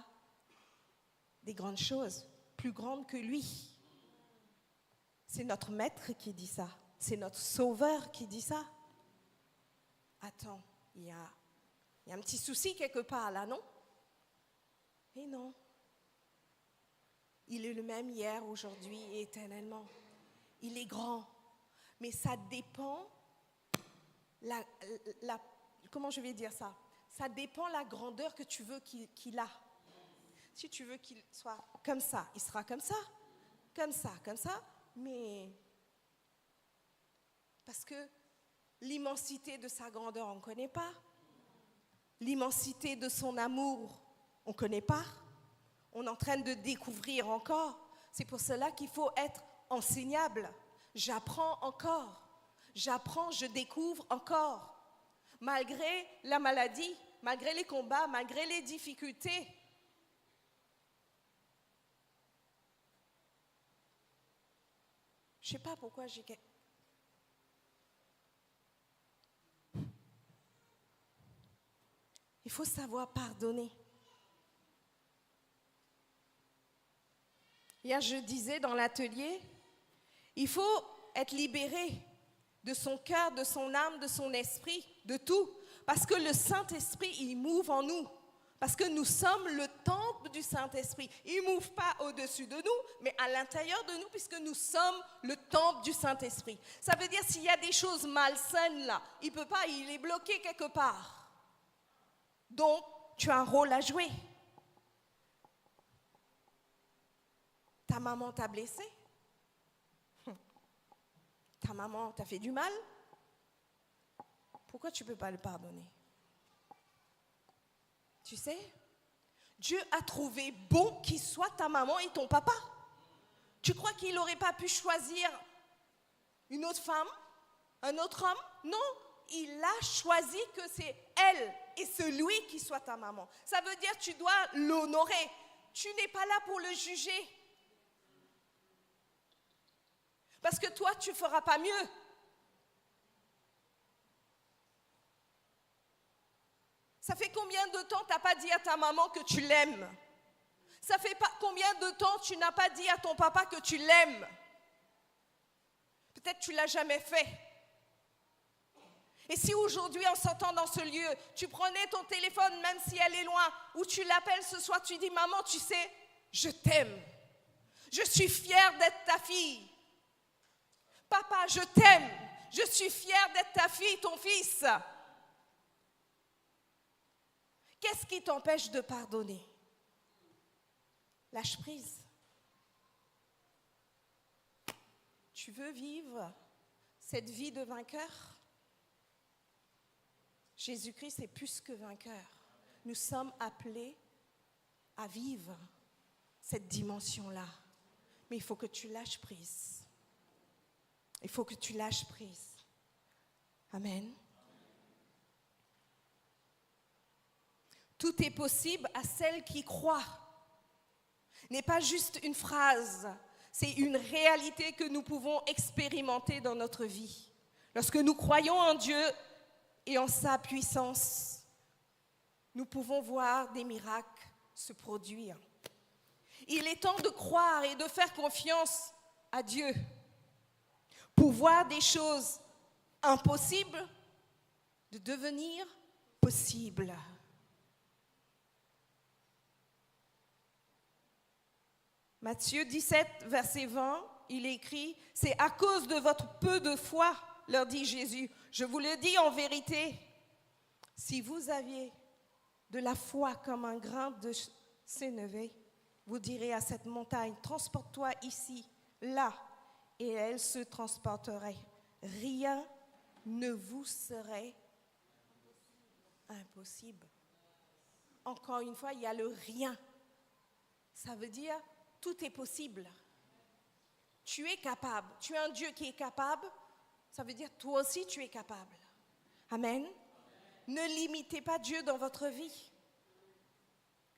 des grandes choses, plus grandes que lui. C'est notre maître qui dit ça. C'est notre sauveur qui dit ça. Attends, il y a un petit souci quelque part là, non? Et non. Il est le même hier, aujourd'hui et éternellement. Il est grand. Mais ça dépend, comment je vais dire ça? Ça dépend la grandeur que tu veux qu'il a. Si tu veux qu'il soit comme ça, il sera comme ça. Comme ça. Mais parce que l'immensité de sa grandeur, on ne connaît pas. L'immensité de son amour, on ne connaît pas. On est en train de découvrir encore. C'est pour cela qu'il faut être enseignable. J'apprends encore. J'apprends, je découvre encore. Malgré la maladie, malgré les combats, malgré les difficultés. Je ne sais pas pourquoi j'ai... Il faut savoir pardonner. Hier, je disais dans l'atelier, il faut être libéré de son cœur, de son âme, de son esprit, de tout. Parce que le Saint-Esprit, il mouve en nous. Parce que nous sommes le temple du Saint-Esprit. Il ne mouve pas au-dessus de nous, mais à l'intérieur de nous, puisque nous sommes le temple du Saint-Esprit. Ça veut dire s'il y a des choses malsaines là, il ne peut pas, il est bloqué quelque part. Donc, tu as un rôle à jouer. Ta maman t'a blessé? Ta maman t'a fait du mal? Pourquoi tu ne peux pas le pardonner? Tu sais, Dieu a trouvé bon qu'il soit ta maman et ton papa. Tu crois qu'il n'aurait pas pu choisir une autre femme, un autre homme? Non, il a choisi que c'est elle et celui qui soit ta maman. Ça veut dire que tu dois l'honorer. Tu n'es pas là pour le juger. Parce que toi, tu ne feras pas mieux. Ça fait combien de temps tu n'as pas dit à ta maman que tu l'aimes? Ça fait combien de temps tu n'as pas dit à ton papa que tu l'aimes? Peut-être que tu ne l'as jamais fait. Et si aujourd'hui, en sortant dans ce lieu, tu prenais ton téléphone, même si elle est loin, ou tu l'appelles ce soir, tu dis, maman, tu sais, je t'aime. Je suis fière d'être ta fille. Papa, je t'aime. Je suis fière d'être ta fille, ton fils. Qu'est-ce qui t'empêche de pardonner? Lâche prise. Tu veux vivre cette vie de vainqueur? Jésus-Christ est plus que vainqueur. Nous sommes appelés à vivre cette dimension-là. Mais il faut que tu lâches prise. Il faut que tu lâches prise. Amen. Tout est possible à celle qui croit. N'est pas juste une phrase, c'est une réalité que nous pouvons expérimenter dans notre vie. Lorsque nous croyons en Dieu et en sa puissance, nous pouvons voir des miracles se produire. Il est temps de croire et de faire confiance à Dieu pour voir des choses impossibles de devenir possibles. Matthieu 17, verset 20, il est écrit, « C'est à cause de votre peu de foi, leur dit Jésus. Je vous le dis en vérité, si vous aviez de la foi comme un grain de sénévé, vous direz à cette montagne, transporte-toi ici, là, et elle se transporterait. Rien ne vous serait impossible. » Encore une fois, il y a le rien. Ça veut dire, tout est possible. Tu es capable. Tu es un Dieu qui est capable. Ça veut dire, toi aussi, tu es capable. Amen. Ne limitez pas Dieu dans votre vie.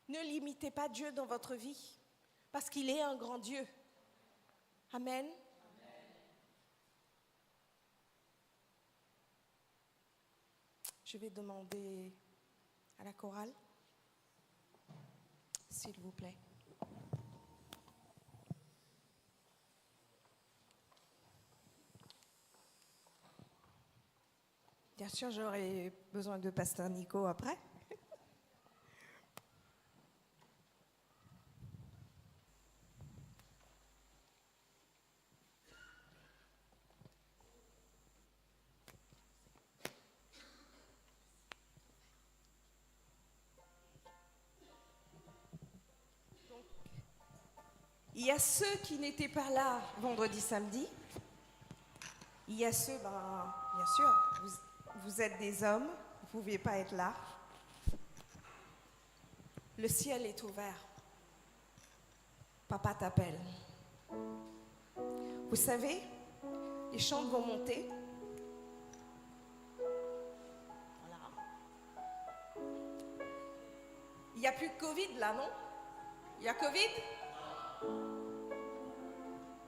Ne limitez pas Dieu dans votre vie. Parce qu'il est un grand Dieu. Amen. Je vais demander à la chorale, s'il vous plaît. Bien sûr, j'aurai besoin de Pasteur Nico après. Donc, il y a ceux qui n'étaient pas là vendredi, samedi. Il y a ceux, bien sûr, vous êtes des hommes, vous ne pouviez pas être là. Le ciel est ouvert. Papa t'appelle. Vous savez, les chants vont monter. Voilà. Il n'y a plus de Covid là, non? Il y a Covid?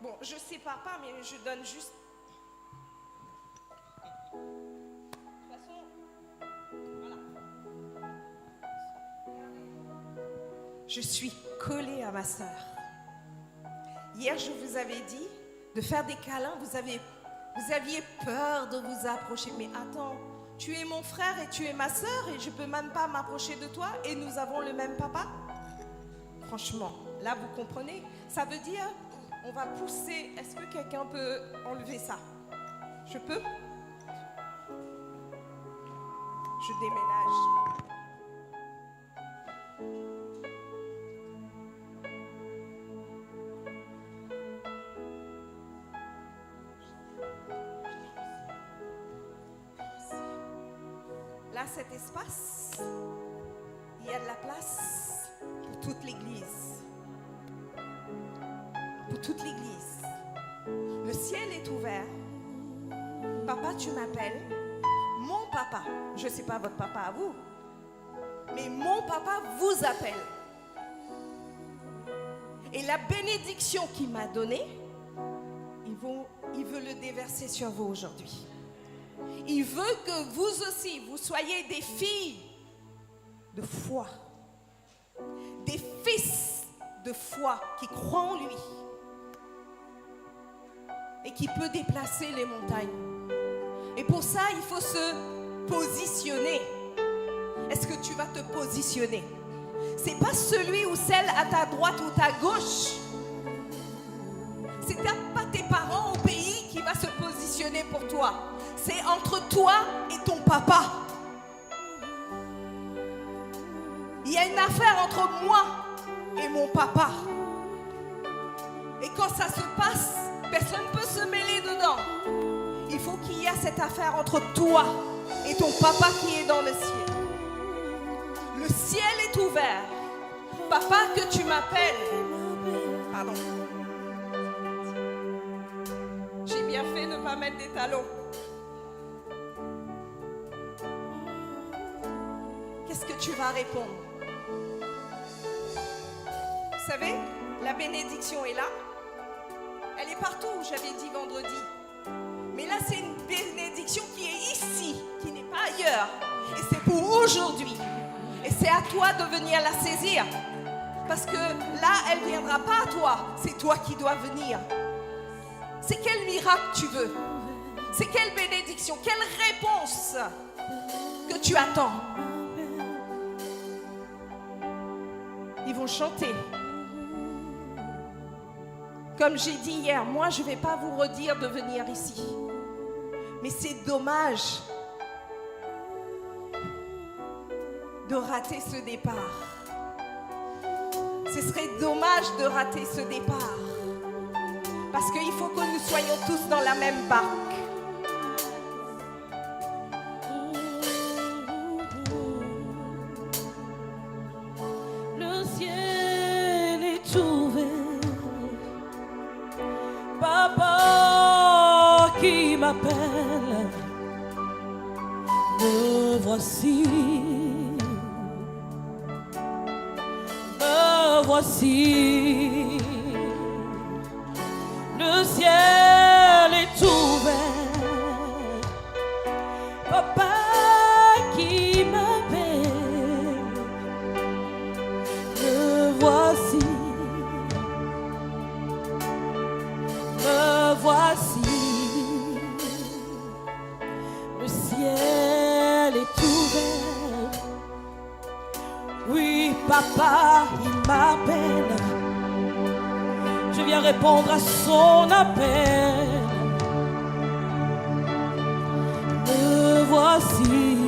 Bon, je ne sépare pas, mais je donne juste. Je suis collée à ma sœur. Hier, je vous avais dit de faire des câlins. Vous aviez peur de vous approcher. Mais attends, tu es mon frère et tu es ma sœur et je ne peux même pas m'approcher de toi et nous avons le même papa. Franchement, là, vous comprenez? Ça veut dire, on va pousser. Est-ce que quelqu'un peut enlever ça? Je peux? Je déménage. Là, cet espace, il y a de la place pour toute l'Église. Pour toute l'Église. Le ciel est ouvert. Papa, tu m'appelles. Mon papa, je ne sais pas votre papa à vous, mais mon papa vous appelle. Et la bénédiction qu'il m'a donnée, il il veut le déverser sur vous aujourd'hui. Il veut que vous aussi, vous soyez des filles de foi, des fils de foi qui croient en lui et qui peut déplacer les montagnes. Et pour ça, il faut se positionner. Est-ce que tu vas te positionner? C'est pas celui ou celle à ta droite ou ta gauche. C'est pas tes parents au pays qui va se positionner pour toi. C'est entre toi et ton papa. Il y a une affaire entre moi et mon papa. Et quand ça se passe, personne ne peut se mêler dedans. Il faut qu'il y ait cette affaire entre toi et ton papa qui est dans le ciel. Le ciel est ouvert. Papa, que tu m'appelles. Pardon. J'ai bien fait de ne pas mettre des talons. Qu'est-ce que tu vas répondre? Vous savez, la bénédiction est là. Elle est partout, j'avais dit vendredi. Mais là, c'est une bénédiction qui est ici, qui n'est pas ailleurs. Et c'est pour aujourd'hui. Et c'est à toi de venir la saisir. Parce que là, elle ne viendra pas à toi. C'est toi qui dois venir. C'est quel miracle tu veux? C'est quelle bénédiction? Quelle réponse que tu attends? Ils vont chanter. Comme j'ai dit hier, moi je ne vais pas vous redire de venir ici. Mais c'est dommage de rater ce départ. Ce serait dommage de rater ce départ. Parce qu'il faut que nous soyons tous dans la même barque. Le ciel est ouvert. Papa qui m'appelle. Me voici. Me voici. Le ciel est ouvert. Papa qui m'appelle. Me voici. Me voici. Le ciel est ouvert. Oui, papa, il m'appelle. Je viens répondre à son appel. Me voici.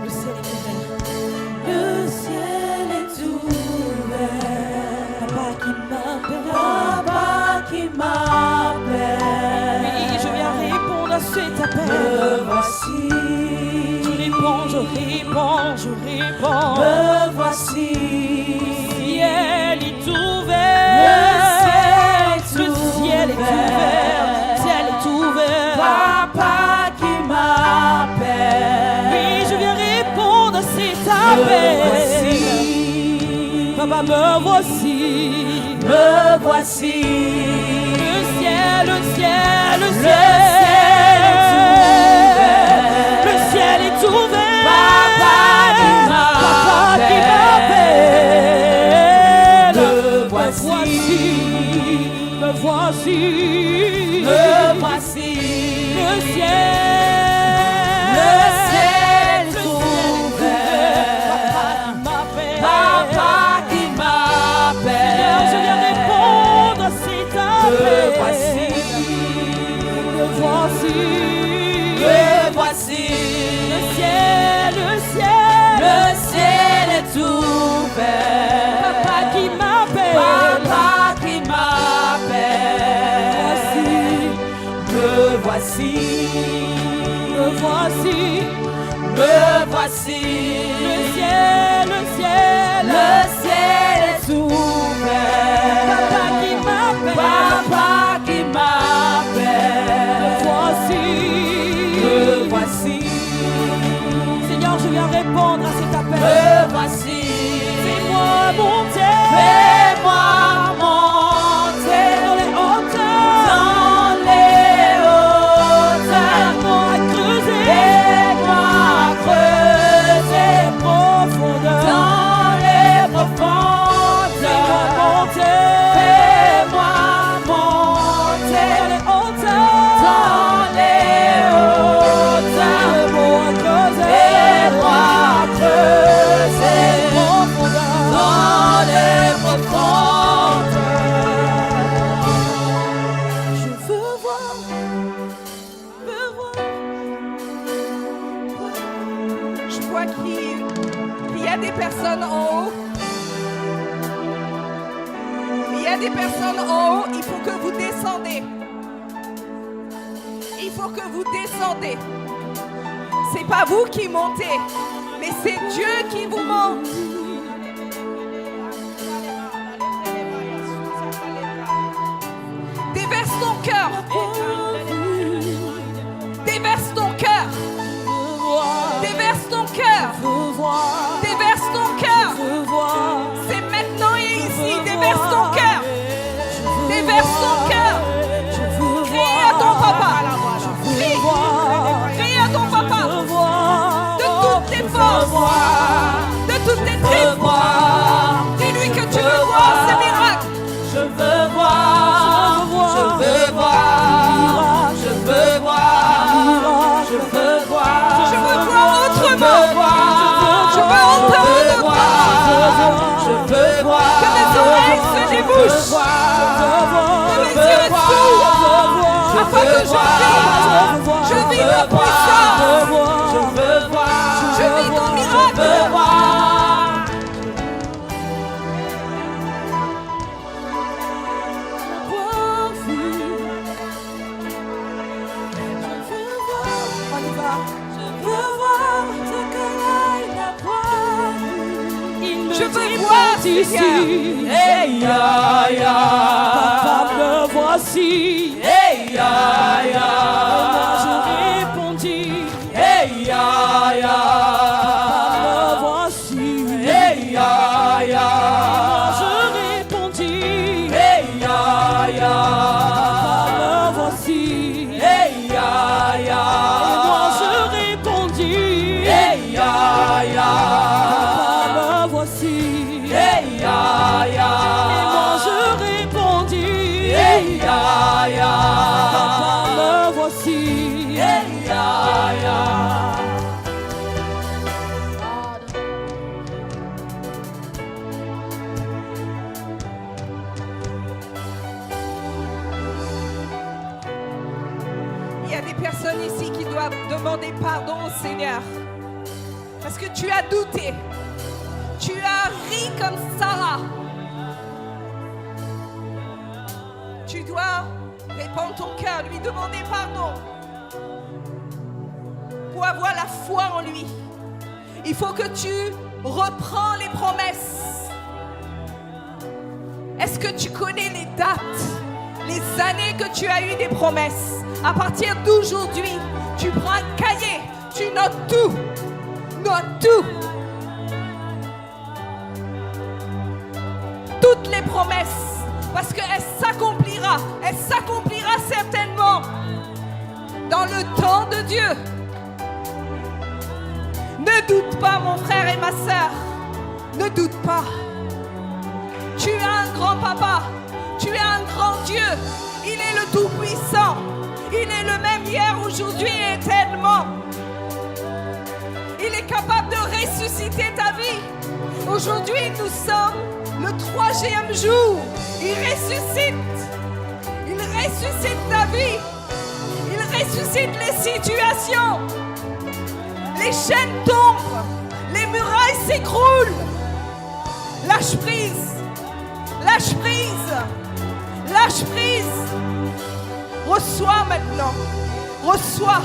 Le ciel est ouvert. Le ciel est ouvert. Papa qui m'appelle. Papa qui m'appelle. Oui, je viens répondre à cet appel. Me voici. Je réponds, je réponds, je réponds. Me voici. Le ciel est ouvert. Le ciel est ouvert, le ciel est ouvert. Papa qui m'appelle. Oui, je viens répondre à cet appel. Me voici. Papa, me voici. Me voici. Le ciel, le ciel, le ciel est ouvert. Le ciel est ouvert. Papa qui m'appelle. Me voici. Me voici, me voici, le ciel est ouvert. Papa qui m'appelle. Je viens répondre à cet appel. Me voici, me voici, me voici. Le ciel est ouvert. Papa qui m'appelle. Papa qui m'appelle. Me voici, me voici, me voici. Le ciel est ouvert. Papa qui m'appelle. Papa qui m'appelle. Me voici, me voici. Seigneur, je viens répondre à cet appel. Me voici. Fais-moi monter. Fais-moi monter dans les hauteurs. Il y a des personnes en haut. Il y a des personnes en haut. Il faut que vous descendez. Il faut que vous descendez. C'est pas vous qui montez, mais c'est Dieu qui vous monte. Déverse ton cœur. Déverse ton cœur. Déverse ton cœur. Déverse ton cœur. C'est maintenant et ici. Déverse ton cœur. Déverse ton cœur. Crie à ton papa. Crie à ton papa. De toutes tes forces. De toutes tes tripes. Dis-lui que tu veux voir ce miracle. Je veux voir, je veux voir, je veux voir, je veux voir, Je veux voir autrement. Je veux entendre autrement. je veux voir, Que mes oreilles se débouchent. Que mes yeux s'ouvrent. Afin que je vis ta puissance. je veux voir, Je vis ton je veux miracle. voir. On y va. Je veux voir, Seigneur. Hey ya ya, Papa, me voici. hey ya ya, Je répondis. hey ya ya, Me voici. hey ya ya, Je répondis. hey ya ya, Me voici. hey ya ya, Moi je répondis. hey ya ya, Me voici. hey ya ya, Moi je répondis. hey ya ya, Me voici. hey ya ya. Il y a des personnes ici qui doivent demander pardon au Seigneur. Parce que tu as douté. Tu as ri comme Sarah. Tu dois répandre ton cœur, lui demander pardon. Pour avoir la foi en lui, il faut que tu reprends les promesses. Est-ce que tu connais les dates, les années que tu as eu des promesses? À partir d'aujourd'hui, tu prends un cahier, tu notes tout. Note tout. Toutes les promesses, parce qu'elle s'accomplira. Elle s'accomplira certainement dans le temps de Dieu. Ne doute pas, mon frère et ma sœur. Ne doute pas. Tu as un grand papa. Tu es un grand Dieu. Il est le Tout-Puissant. Il est le même hier, aujourd'hui et éternellement. Il est capable de ressusciter ta vie. Aujourd'hui, nous sommes le 3e jour. Il ressuscite. Il ressuscite ta vie. Il ressuscite les situations. Les chaînes tombent. Les murailles s'écroulent. Lâche prise. Lâche prise. Lâche prise. Reçois maintenant. Reçois.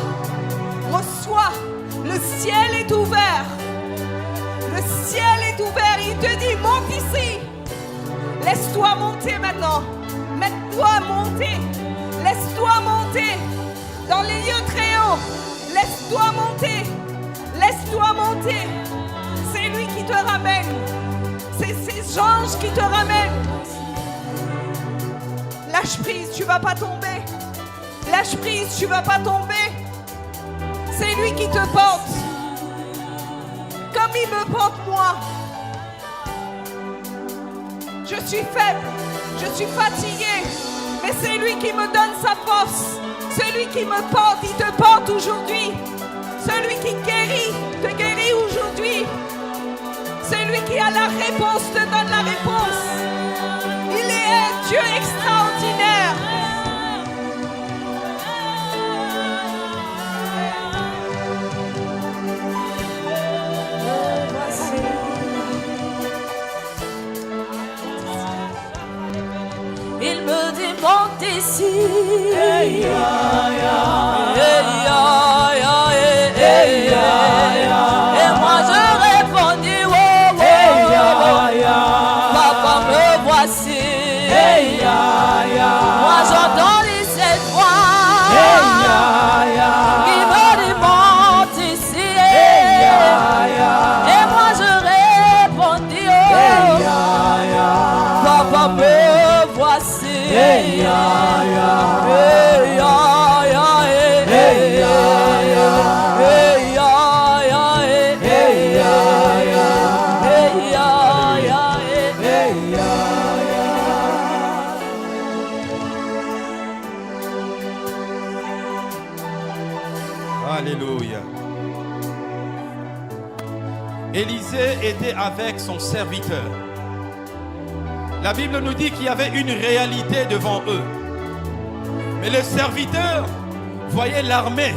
Reçois. Le ciel est ouvert. Le ciel est ouvert. Il te dit, monte ici. Laisse-toi monter maintenant. Mets-toi monter. Laisse-toi monter. Dans les lieux très hauts. Laisse-toi monter. Laisse-toi monter. C'est lui qui te ramène. C'est ces anges qui te ramènent. Lâche prise, tu ne vas pas tomber. Lâche prise, tu ne vas pas tomber. C'est lui qui te porte. Comme il me porte moi. Je suis faible, je suis fatiguée. Mais c'est lui qui me donne sa force. Celui qui me porte, il te porte aujourd'hui. Celui qui guérit, te guérit aujourd'hui. Celui qui a la réponse, te donne la réponse. Il est un Dieu extraordinaire. Et moi je répondis, oh, oh, papa me voici. Moi j'entendis cette voix qui me dit monte ici. Et moi je répondis, oh, papa me voici. Alléluia. Élisée était avec son serviteur. La Bible nous dit qu'il y avait une réalité devant eux. Mais le serviteur voyait l'armée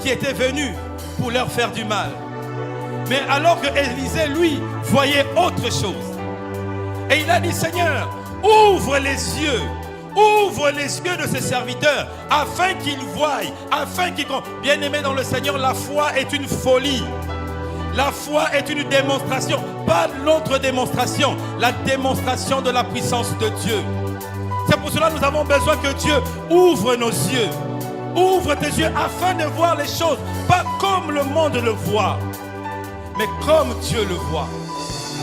qui était venue pour leur faire du mal. Mais alors que Élisée, lui, voyait autre chose. Et il a dit, Seigneur, ouvre les yeux de ces serviteurs afin qu'ils voient, afin qu'ils... Bien-aimés dans le Seigneur, la foi est une folie. La foi est une démonstration, pas l'autre démonstration, la démonstration de la puissance de Dieu. C'est pour cela que nous avons besoin que Dieu ouvre nos yeux. Ouvre tes yeux afin de voir les choses, pas comme le monde le voit, mais comme Dieu le voit.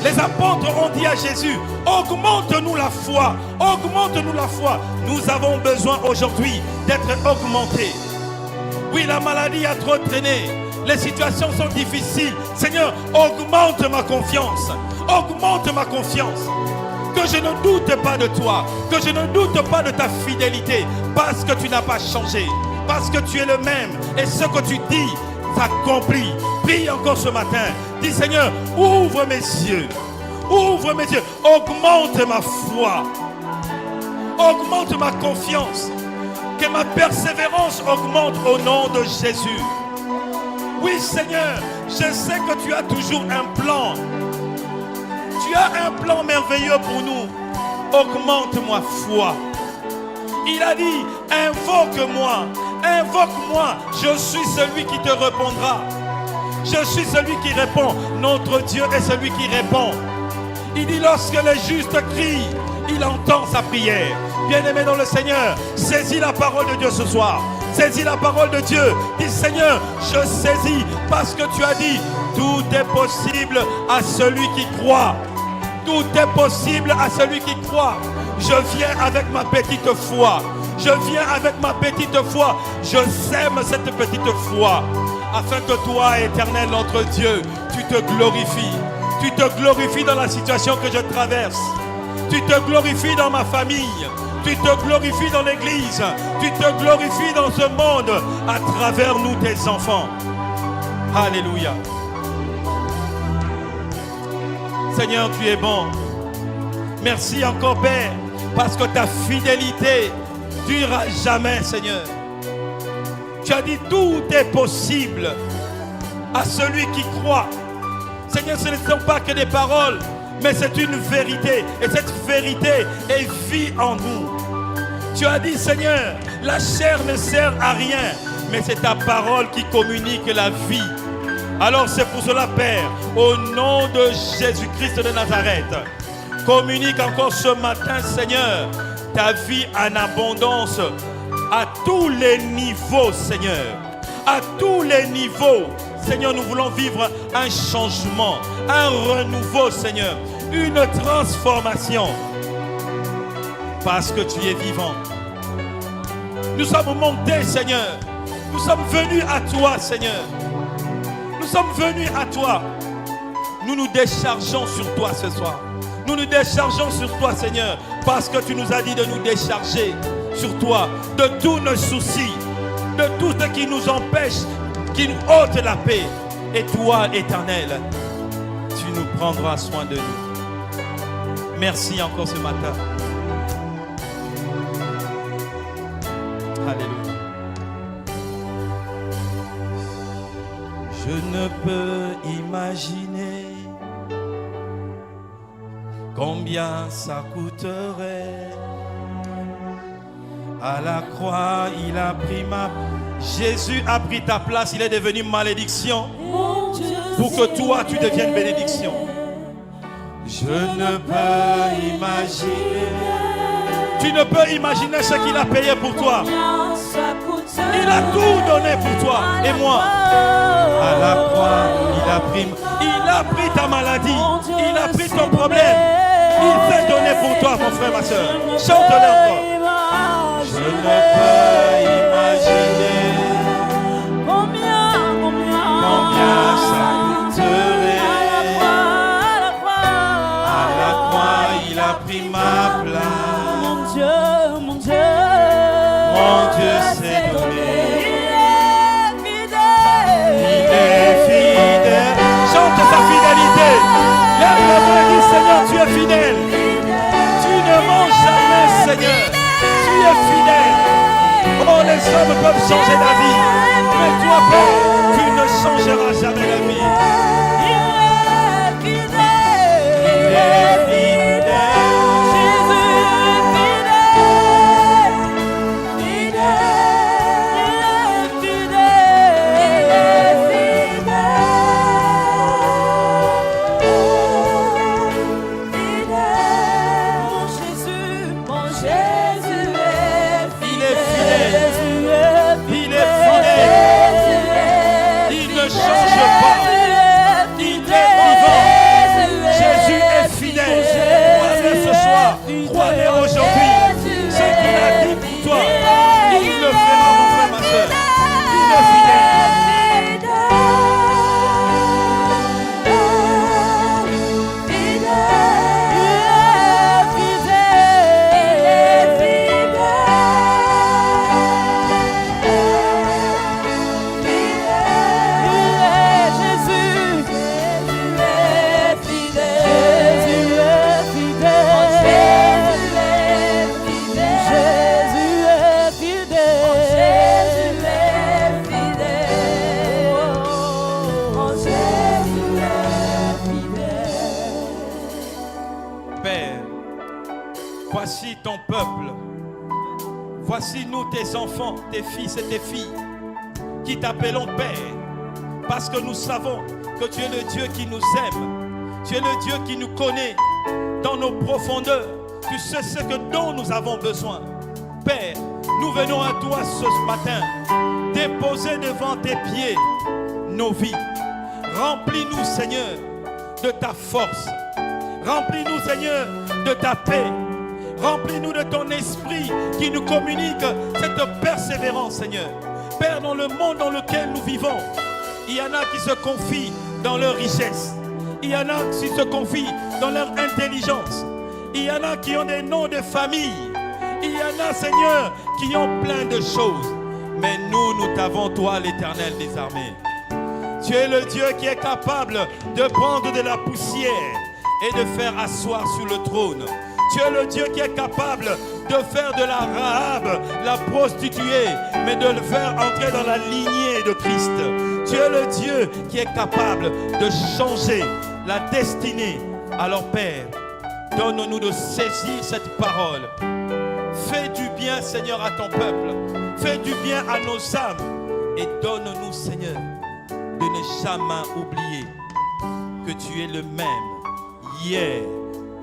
Les apôtres ont dit à Jésus, augmente-nous la foi, augmente-nous la foi. Nous avons besoin aujourd'hui d'être augmentés. Oui, la maladie a trop traîné. Les situations sont difficiles. Seigneur, augmente ma confiance. Augmente ma confiance. Que je ne doute pas de toi. Que je ne doute pas de ta fidélité. Parce que tu n'as pas changé. Parce que tu es le même. Et ce que tu dis s'accomplit. Prie encore ce matin. Dis, Seigneur, ouvre mes yeux. Ouvre mes yeux. Augmente ma foi. Augmente ma confiance. Que ma persévérance augmente au nom de Jésus. Oui, Seigneur, je sais que tu as toujours un plan. Tu as un plan merveilleux pour nous. Augmente ma foi. Il a dit, invoque-moi. Invoque-moi. Je suis celui qui te répondra. Je suis celui qui répond. Notre Dieu est celui qui répond. Il dit, lorsque le juste crie, il entend sa prière. Bien-aimé dans le Seigneur, saisis la parole de Dieu ce soir. Saisis la parole de Dieu. Dis, Seigneur, je saisis parce que tu as dit, tout est possible à celui qui croit. Tout est possible à celui qui croit. Je viens avec ma petite foi. Je viens avec ma petite foi. Je sème cette petite foi. Afin que toi, Éternel, notre Dieu, tu te glorifies. Tu te glorifies dans la situation que je traverse. Tu te glorifies dans ma famille. Tu te glorifies dans l'église. Tu te glorifies dans ce monde à travers nous, tes enfants. Alléluia. Seigneur, tu es bon. Merci encore, Père, parce que ta fidélité dure à jamais, Seigneur. Tu as dit tout est possible à celui qui croit. Seigneur, ce ne sont pas que des paroles, mais c'est une vérité. Et cette vérité est vie en nous. Tu as dit, Seigneur, la chair ne sert à rien, mais c'est ta parole qui communique la vie. Alors c'est pour cela, Père, au nom de Jésus-Christ de Nazareth, communique encore ce matin, Seigneur, ta vie en abondance à tous les niveaux, Seigneur. À tous les niveaux. Seigneur, nous voulons vivre un changement, un renouveau, Seigneur, une transformation. Parce que tu es vivant. Nous sommes montés, Seigneur. Nous sommes venus à toi, Seigneur. Nous sommes venus à toi. Nous nous déchargeons sur toi ce soir. Nous nous déchargeons sur toi, Seigneur, parce que tu nous as dit de nous décharger sur toi de tous nos soucis, de tout ce qui nous empêche, qui nous ôte la paix. Et toi, Éternel, tu nous prendras soin de nous. Merci encore ce matin. Alléluia. Je ne peux imaginer combien ça coûterait À la croix, il a pris ma... Jésus a pris ta place, il est devenu malédiction pour que toi, tu deviennes bénédiction. Je ne peux imaginer. Tu ne peux imaginer ce qu'il a payé pour toi. Il a tout donné pour toi et moi. À la croix, il a pris ta maladie. Il a pris ton problème. Il s'est donné pour toi, mon frère, ma soeur. Chante-le encore. Je ne peux imaginer combien ça coûterait. À la croix, il a pris ma place. Mon Dieu s'est donné. Il est fidèle. Chante sa fidélité. Lève la main et dis Seigneur, tu es fidèle. Tu ne mens jamais, Seigneur. Tu es fidèle. Oh, les hommes peuvent changer la vie. Mais toi, Père, tu ne changeras jamais la vie. Il est fidèle. Croyez aujourd'hui ce qu'il a dit pour toi. Il le fera, mon frère, ma soeur. Il est Voici ton peuple. Voici nous, tes enfants, tes fils et tes filles, qui t'appelons Père, parce que nous savons que tu es le Dieu qui nous aime. Tu es le Dieu qui nous connaît dans nos profondeurs. Tu sais ce dont nous avons besoin. Père, nous venons à toi ce matin, déposer devant tes pieds nos vies. Remplis-nous, Seigneur, de ta force. Remplis-nous, Seigneur, de ta paix. Remplis-nous de ton esprit qui nous communique cette persévérance, Seigneur. Père, dans le monde dans lequel nous vivons, il y en a qui se confient dans leur richesse. Il y en a qui se confient dans leur intelligence. Il y en a qui ont des noms de famille. Il y en a, Seigneur, qui ont plein de choses. Mais nous t'avons, toi, l'Éternel des armées. Tu es le Dieu qui est capable de prendre de la poussière et de faire asseoir sur le trône. Tu es le Dieu qui est capable de faire de la Rahab, la prostituée, mais de le faire entrer dans la lignée de Christ. Tu es le Dieu qui est capable de changer la destinée. Alors Père, donne-nous de saisir cette parole. Fais du bien, Seigneur, à ton peuple. Fais du bien à nos âmes. Et donne-nous, Seigneur, de ne jamais oublier que tu es le même hier,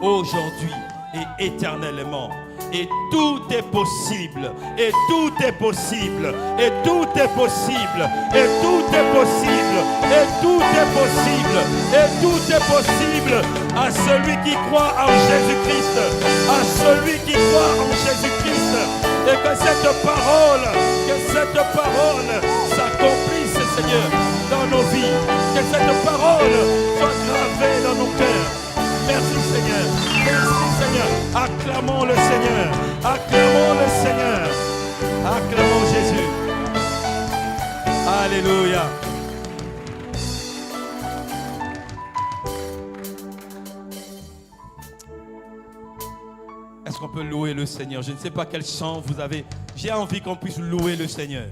aujourd'hui et éternellement. Et tout est possible, et tout est possible, et tout est possible, et tout est possible, et tout est possible, et tout est possible à celui qui croit en Jésus-Christ, à celui qui croit en Jésus-Christ. Et que cette parole s'accomplisse, Seigneur, dans nos vies, que cette parole soit gravée dans nos cœurs. Merci Seigneur, merci Seigneur. Acclamons le Seigneur, acclamons le Seigneur, acclamons Jésus. Alléluia. Est-ce qu'on peut louer le Seigneur? Je ne sais pas quel chant vous avez. J'ai envie qu'on puisse louer le Seigneur.